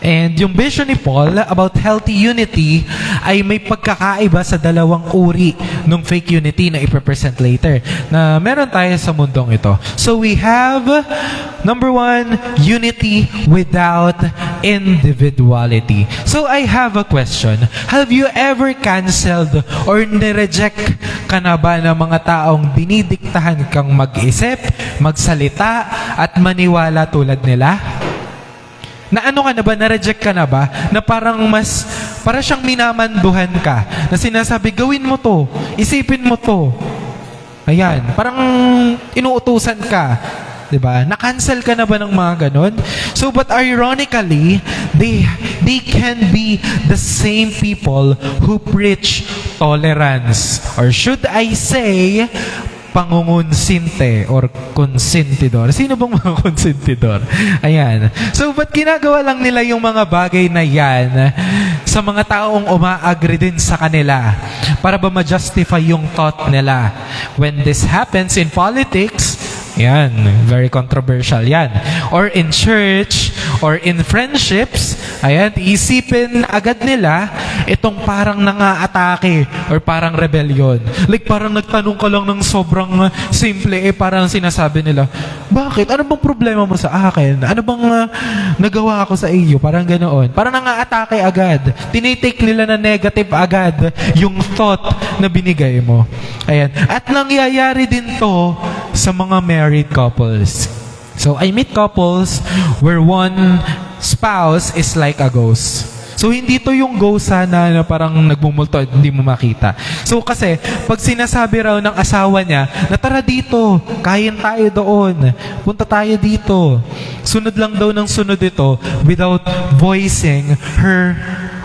And yung vision ni Paul about healthy unity ay may pagkakaiba sa dalawang uri ng fake unity na ipresent later na meron tayo sa mundong ito. So we have, number 1, unity without individuality. So I have a question. Have you ever canceled or nireject ka na ba ng mga taong dinidiktahan kang mag-isip, magsalita, at maniwala tulad nila? Na ano ka na ba? Na-reject ka na ba? Na parang para siyang minamanduhan ka. Na sinasabi, gawin mo to. Isipin mo to. Ayan. Parang inuutusan ka. Diba? Na-cancel ka na ba ng mga ganon? So, but ironically, they can be the same people who preach tolerance. Or should I say, pangungunsinte or konsentidor. Sino bang mga konsentidor? Ayan. So, ba't ginagawa lang nila yung mga bagay na yan sa mga taong umaagree din sa kanila para ba ma-justify yung thought nila? When this happens in politics, yan, very controversial yan. Or in church, or in friendships, ayan, isipin agad nila itong parang nangaatake or parang rebellion. Like parang nagtanong ka lang ng sobrang simple, parang sinasabi nila, bakit? Ano bang problema mo sa akin? Ano bang nagawa ako sa iyo? Parang ganoon. Parang nangaatake agad. Tinitake nila na negative agad yung thought na binigay mo. Ayan. At nangyayari din to sa mga married couples. So, I meet couples where one spouse is like a ghost. So, hindi to yung ghost sana na parang nagmumulto at hindi mo makita. So, kasi, pag sinasabi raw ng asawa niya, na tara dito, kain tayo doon, punta tayo dito. Sunod lang daw ng sunod ito without voicing her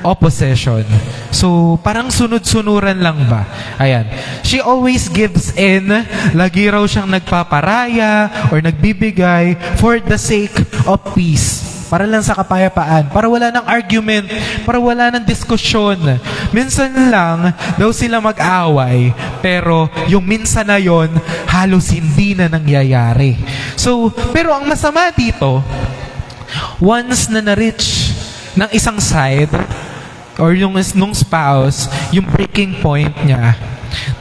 opposition. So, parang sunod-sunuran lang ba? Ayan. She always gives in. Lagi raw siyang nagpaparaya or nagbibigay for the sake of peace. Para lang sa kapayapaan. Para wala ng argument. Para wala ng diskusyon. Minsan lang daw sila mag-away. Pero yung minsan na yon halos hindi na nangyayari. So, pero ang masama dito, once na na-reach ng isang side, or yung nung spouse, yung breaking point niya,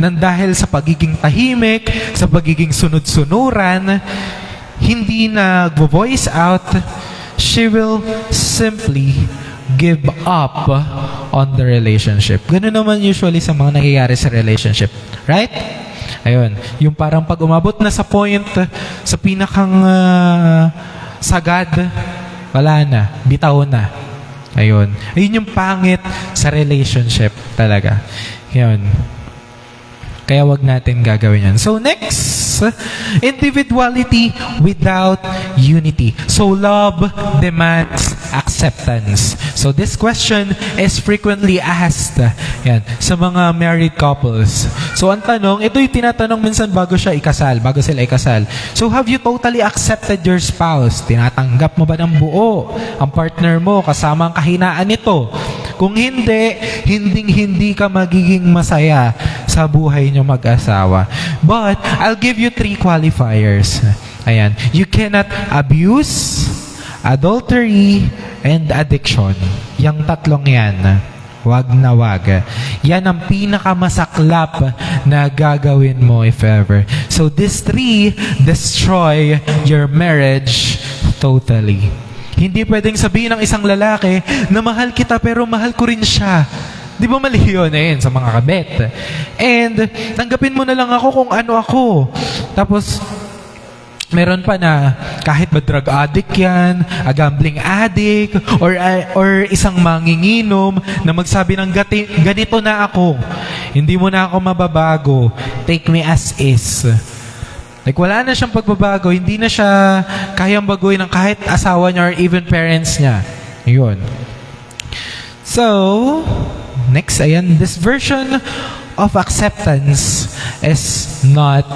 nang dahil sa pagiging tahimik, sa pagiging sunod-sunuran, hindi na voice out, she will simply give up on the relationship. Ganun naman usually sa mga nangyayari sa relationship. Right? Ayun. Yung parang pag umabot na sa point, sa pinakang sagad, wala na. Bitaw na. Ayun. Ayun yung pangit sa relationship talaga. Ayun. Kaya wag natin gagawin yan. So next, individuality without unity. So love demands acceptance. So this question is frequently asked yan, sa mga married couples. So ang tanong, ito yung tinatanong minsan bago sila ikasal. So have you totally accepted your spouse? Tinatanggap mo ba ng buo ang partner mo kasama ang kahinaan nito? Kung hindi ka magiging masaya sa buhay niyo mag-asawa. But, I'll give you 3 qualifiers. Ayan. You cannot abuse, adultery, and addiction. Yang tatlong yan. Wag na wag. Yan ang pinakamasaklap na gagawin mo if ever. So, these 3 destroy your marriage totally. Hindi pwedeng sabihin ng isang lalaki na mahal kita pero mahal ko rin siya. Di ba mali yun sa mga kabet? And tanggapin mo na lang ako kung ano ako. Tapos, meron pa na kahit ba drug addict yan, a gambling addict, or isang manginginom na magsabi ng ganito na ako. Hindi mo na ako mababago. Take me as is. Like, wala na siyang pagbabago. Hindi na siya kayang baguhin ng kahit asawa niya or even parents niya. Yun. So, next, ayan. This version of acceptance is not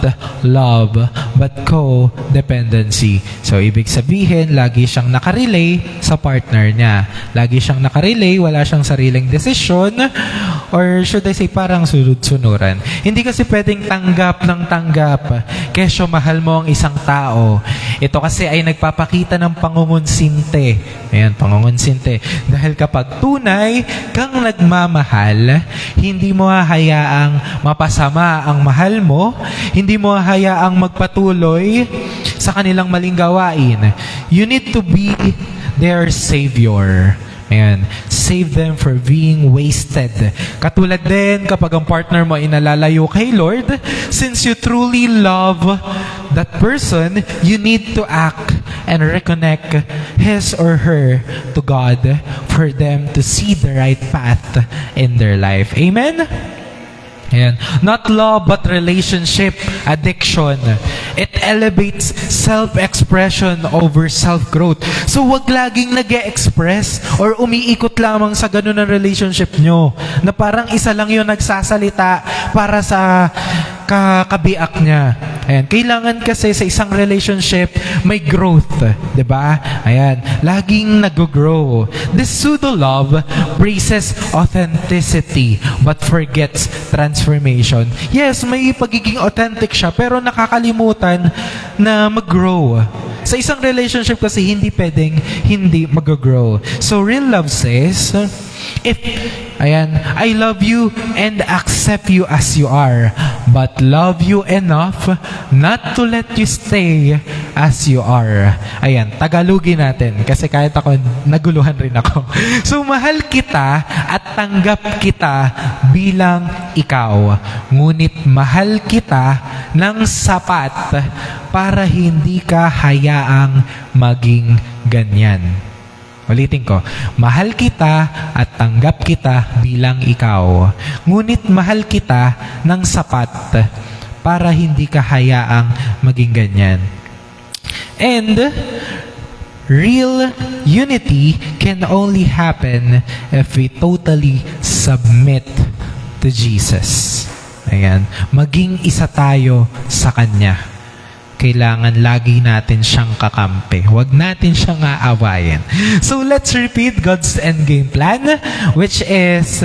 love, but codependency. So, ibig sabihin, lagi siyang nakarelay sa partner niya. Lagi siyang nakarelay, wala siyang sariling desisyon, or should I say, parang sunod-sunuran. Hindi kasi pwedeng tanggap ng tanggap, kesyo mahal mo ang isang tao. Ito kasi ay nagpapakita ng pangungunsinte. Ayan, pangungunsinte. Dahil kapag tunay kang nagmamahal, hindi mo hahayaang mapasama ang mahal mo, hindi mo hahayaang magpatuloy sa kanilang maling gawain. You need to be their savior. Ayan. Save them for being wasted. Katulad din kapag ang partner mo inalalayo kay Lord, since you truly love that person, you need to act and reconnect his or her to God for them to see the right path in their life. Amen? Ayan. Not love but relationship addiction. It elevates self-expression over self-growth. So wag laging nag-e-express or umiikot lamang sa ganun ang relationship nyo na parang isa lang yun nagsasalita para sa kabiak niya. Ayan. Kailangan kasi sa isang relationship may growth, 'di ba? Ayan, laging nag-grow. This pseudo love praises authenticity but forgets transformation. Yes, may pagiging authentic siya pero nakakalimutan na mag-grow. Sa isang relationship kasi hindi pwedeng hindi mag-grow. So real love says, I love you and accept you as you are, but love you enough not to let you stay as you are. Ayan, Tagalogin natin kasi kahit ako, naguluhan rin ako. So, mahal kita at tanggap kita bilang ikaw. Ngunit mahal kita ng sapat para hindi ka hayaang maging ganyan. Ulitin ko, mahal kita at tanggap kita bilang ikaw. Ngunit mahal kita ng sapat para hindi ka hayaang maging ganyan. And real unity can only happen if we totally submit to Jesus. Ayan, maging isa tayo sa Kanya. Kailangan lagi natin siyang kakampi. Huwag natin siyang aawayin. So let's repeat God's endgame plan, which is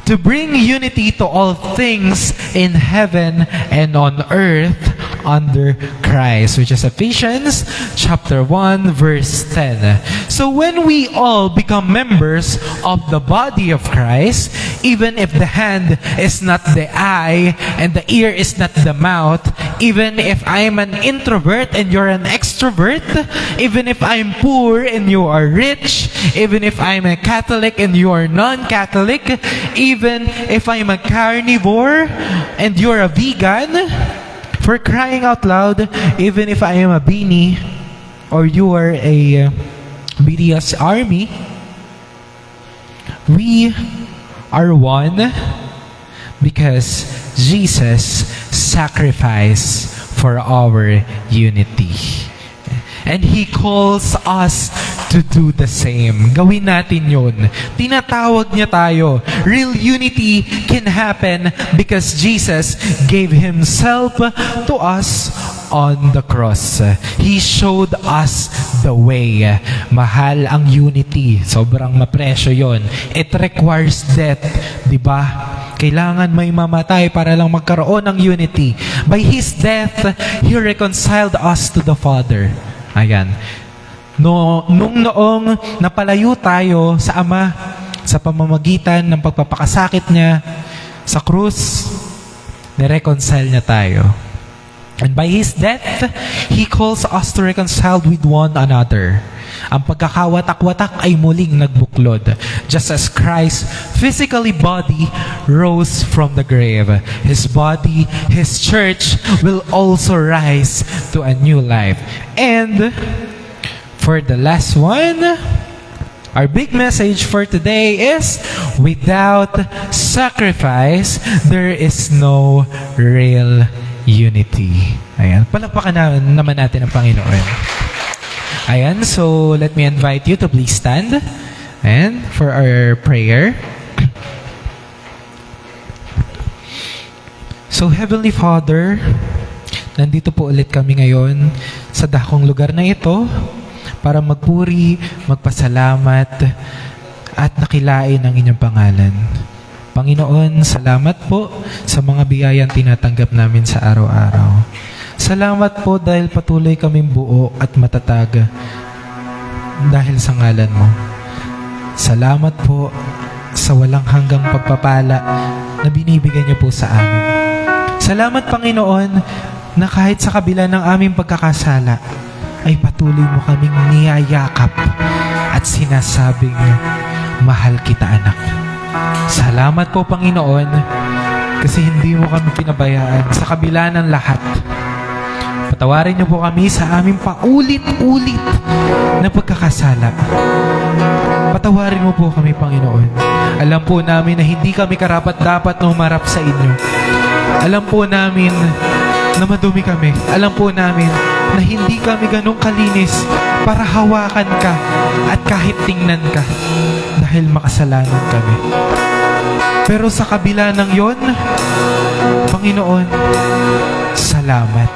to bring unity to all things in heaven and on earth under Christ, which is Ephesians chapter 1 verse 10. So when we all become members of the body of Christ, even if the hand is not the eye and the ear is not the mouth, even if I'm an introvert and you're an extrovert, even if I'm poor and you are rich, even if I'm a Catholic and you are non-Catholic, even if I'm a carnivore and you're a vegan, for crying out loud, even if I am a beanie or you are a BDS army, we are one because Jesus sacrificed for our unity. And He calls us to do the same. Gawin natin yun. Tinatawag niya tayo. Real unity can happen because Jesus gave Himself to us on the cross. He showed us the way. Mahal ang unity. Sobrang mapresyo yon. It requires death. Diba? Kailangan may mamatay para lang magkaroon ng unity. By His death, He reconciled us to the Father. Ayan. Nung noong napalayo tayo sa Ama sa pamamagitan ng pagpapakasakit niya sa krus, nireconcile niya tayo. And by His death, He calls us to reconcile with one another. Ang pagkakawatak-watak ay muling nagbuklod. Just as Christ's physically body rose from the grave, His body, His church, will also rise to a new life. And for the last one, our big message for today is, without sacrifice, there is no real unity. Ayan. Palakpakan naman natin ang Panginoon. Ayan. So, let me invite you to please stand and for our prayer. So, Heavenly Father, nandito po ulit kami ngayon sa dakong lugar na ito para magpuri, magpasalamat, at nakilain ang inyong pangalan. Panginoon, salamat po sa mga biyayang tinatanggap namin sa araw-araw. Salamat po dahil patuloy kaming buo at matatag dahil sa ngalan mo. Salamat po sa walang hanggang pagpapala na binibigay niyo po sa amin. Salamat, Panginoon, na kahit sa kabila ng aming pagkakasala, ay patuloy mo kaming niyayakap at sinasabing, mahal kita, anak. Salamat po, Panginoon, kasi hindi mo kami pinabayaan sa kabila ng lahat. Patawarin niyo po kami sa aming paulit-ulit na pagkakasala. Patawarin mo po kami, Panginoon. Alam po namin na hindi kami karapat-dapat na humarap sa inyo. Alam po namin na madumi kami. Alam po namin na hindi kami ganong kalinis para hawakan ka at kahit tingnan ka dahil makasalanan kami. Pero sa kabila ng yon, Panginoon, salamat.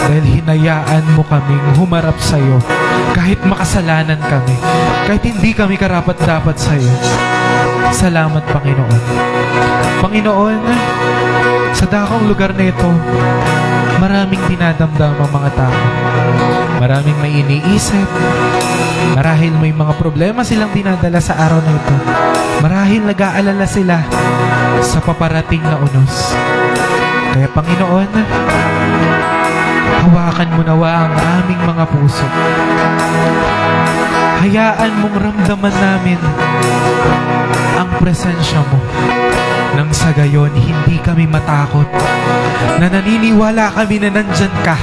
Dahil hinayaan mo kaming humarap sa iyo kahit makasalanan kami, kahit hindi kami karapat-dapat sa iyo. Salamat, Panginoon. Panginoon, sa dakong lugar na ito, maraming dinadamdam ang mga tao. Maraming may iniisip. Marahil may mga problema silang dinadala sa araw na ito. Marahil nag-aalala sila sa paparating na unos. Kaya, Panginoon, hawakan mo nawa ang aming mga puso. Hayaan mong ramdaman namin ang presensya mo. Nang sa gayon, hindi kami matakot. Na naniniwala kami na nandyan ka.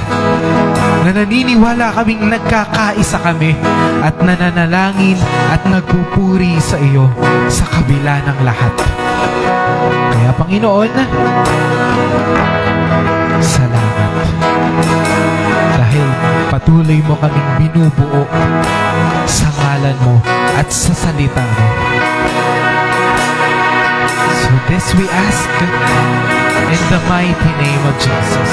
Na naniniwala kaming nagkakaisa kami at nananalangin at nagpupuri sa iyo sa kabila ng lahat. Kaya, Panginoon, salamat. Dahil patuloy mo kaming binubuo sa ngalan mo at sa salita mo. So this we ask in the mighty name of Jesus.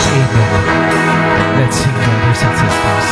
Amen. Let's sing, brothers and sisters.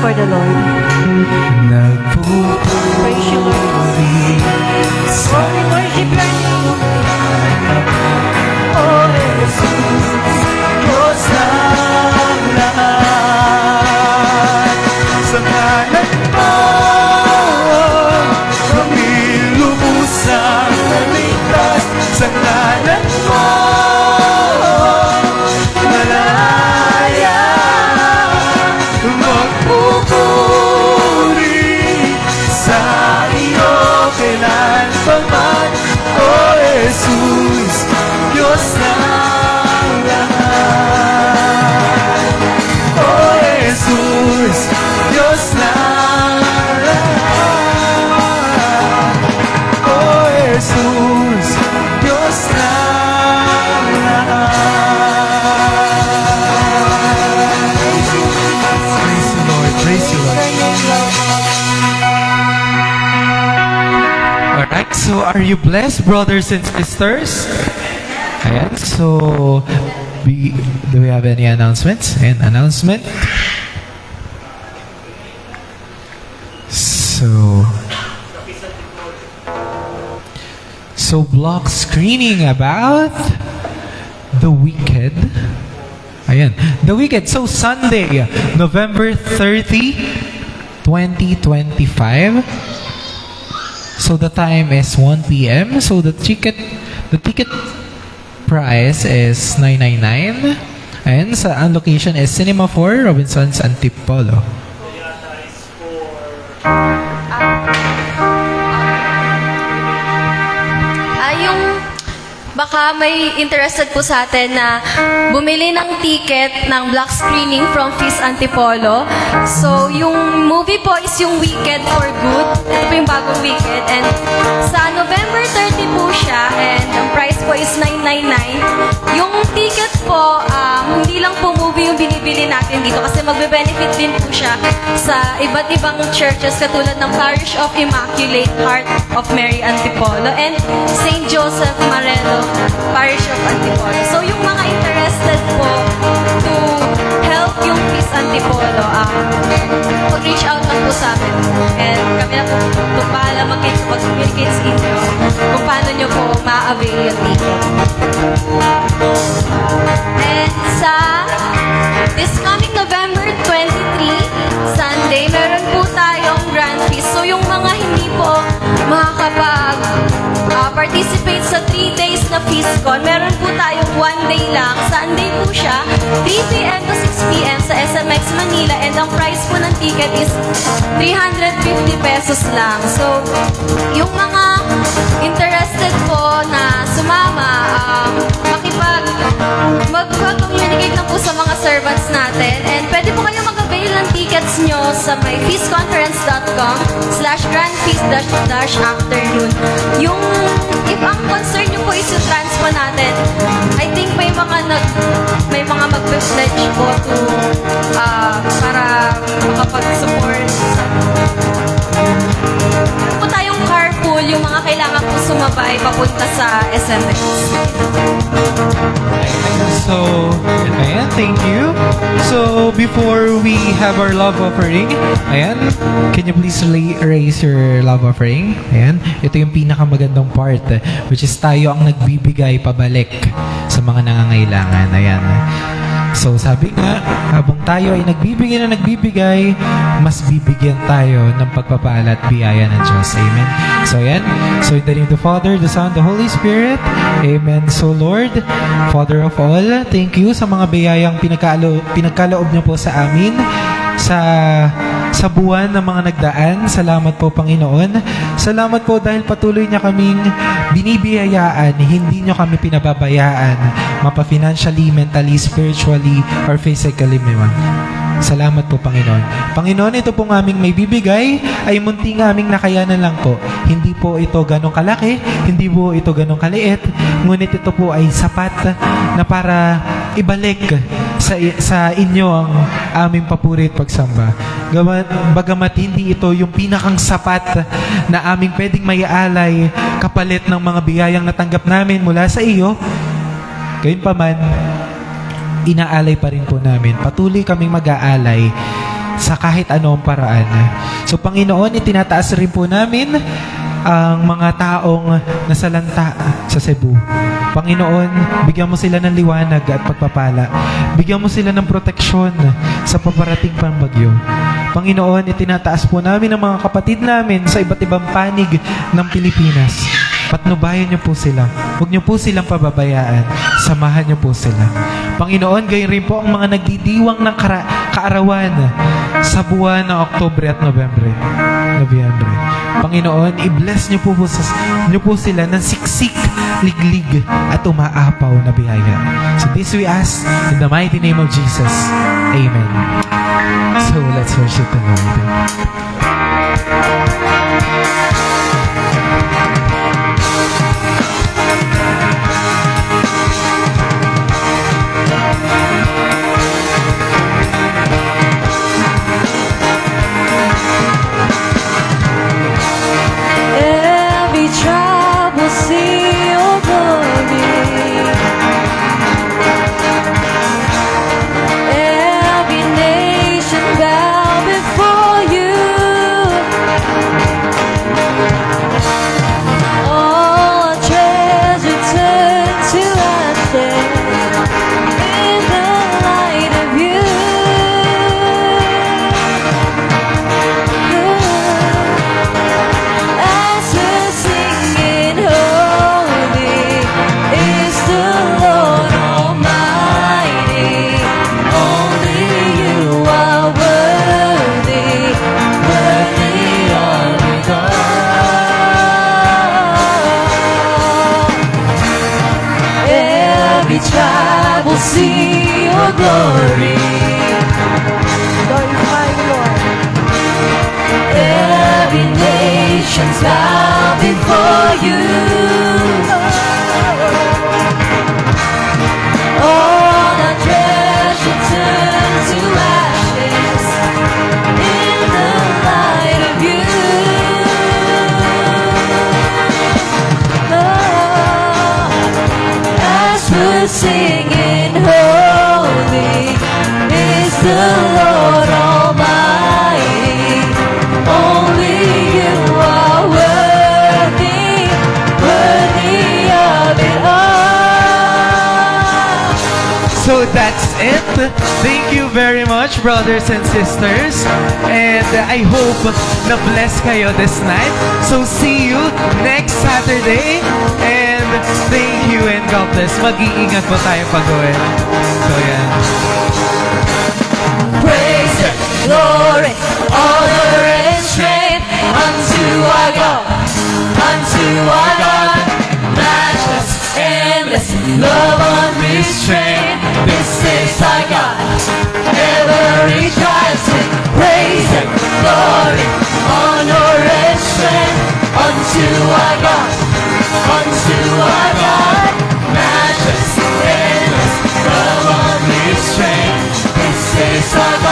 for the Lord. Praise you, Lord. Holy worship your name. Oh, Jesus, Diyos ng lahat. Sa ngalan mo, kami lubusang naligtas. Sa ngalan mo, malaya, magpupuri sa iyo kailan pa man. Oh, Jesus, Diyos ng lahat. Oh, Jesus, Diyos ng lahat. Oh, Jesus, Diyos ng lahat. Praise the Lord. Praise the Lord. Alright, so are you blessed, brothers and sisters? Ayan, so do we have any announcements? An announcement? So block screening about The Wicked. Ayan, The Wicked. So Sunday, November 30, 2025. So the time is 1 p.m. So the ticket price is $999. And ang location is Cinema 4, Robinson's Antipolo. Baka may interested po sa atin na bumili ng ticket ng block screening from Fizz Antipolo. So, yung movie po is yung Wicked for Good. Ito po yung bagong Wicked. And sa November 30 po siya. And ang price po is $999. Yung ticket po, hindi lang po movie yung binibili natin dito kasi magbe-benefit din po siya sa iba't ibang churches katulad ng Parish of Immaculate Heart of Mary Antipolo and St. Joseph Marelo Parish of Antipolo. So, yung mga interested po to help yung Fizz Antipolo, mag-reach out lang po sa amin. And kami na po bahala mag-communicate sa inyo kung paano nyo po ma-avail yung ticket. And sa this coming November 23, Sunday, meron po tayong Grand Feast. So, yung mga hindi po makakapag-participate sa 3 days na FeastCon, meron po tayong 1 day lang. Sunday po siya, 3 p.m. to 6 p.m. sa SMX Manila. And ang price po ng ticket is 350 pesos lang. So, yung mga interested po na sumama, mag-communicate na po sa mga servants natin. And pwede po kayo mag-avail ng tickets nyo sa may feastconference.com/grandfeast-afternoon. If ang concern nyo po is yung transpo natin, I think may mga mag-pledge po to, para makapag-support. Po tayong carpool, yung mga kailangan po sumabay papunta sa SMX. So, ayan, thank you. So, before we have our love offering, ayan, can you please raise your love offering? Ayan, ito yung pinakamagandang part, which is tayo ang nagbibigay pabalik sa mga nangangailangan. Ayan. So, sabi nga, habang tayo ay nagbibigay, mas bibigyan tayo ng pagpapala at biyaya ng Diyos. Amen. So, ayan. So, in the name of the Father, the Son, the Holy Spirit. Amen. So, Lord, Father of all, thank you sa mga biyayang pinagkaloob niyo po sa amin sa buwan ng mga nagdaan. Salamat po, Panginoon. Salamat po dahil patuloy niya kaming binibiyayaan, hindi niyo kami pinababayaan, mapa-financially, mentally, spiritually, or physically, man. Salamat po, Panginoon. Panginoon, ito pong aming may bibigay ay munting aming nakayanan lang po. Hindi po ito ganong kalaki, hindi po ito ganong kaliit, ngunit ito po ay sapat na para ibalik sa inyo ang aming papuri at pagsamba. Bagamat hindi ito yung pinakang sapat na aming pwedeng maialay kapalit ng mga biyayang natanggap namin mula sa iyo, gayunpaman, inaalay pa rin po namin. Patuloy kaming mag-aalay sa kahit anong paraan. So, Panginoon, itinataas rin po namin ang mga taong nasalanta sa Cebu. Panginoon, bigyan mo sila ng liwanag at pagpapala. Bigyan mo sila ng proteksyon sa paparating pang bagyo. Panginoon, itinataas po namin ang mga kapatid namin sa iba't ibang panig ng Pilipinas. Patnubayan niyo po sila. Huwag niyo po silang pababayaan. Samahan niyo po sila. Panginoon, gayon rin po ang mga nagdidiwang ng kaarawan sa buwan ng Oktubre at Nobyembre. Panginoon, i-bless niyo po sila ng siksik, liglig, at umaapaw na biyaya. So this we ask in the mighty name of Jesus. Amen. So let's worship the Lord. Every tribe will see your glory. Every nation bow before you. All treasure turn to ashes in the light of you. As we're singing, holy is the Lord Almighty. Only you are worthy, worthy of it all. Every tribe will see your glory. Glorify the Lord. Every nation's bow before you. All our treasure turn to ashes in the light of you. Oh, as we're singing, holy is the Lord Almighty. Only you are worthy, worthy of it all. So that's it. Thank you very much, brothers and sisters. And I hope na bless kayo this night. So see you next Saturday. And thank you and God bless. Mag-iingat po tayo pag-uwi. So yan. Praise and glory, honor and strength unto our God, matchless, endless, love unrestrained. This is our God, ever rejoicing. Praise and glory, honor and strength unto our God, matchless, endless, love unrestrained. This is our God.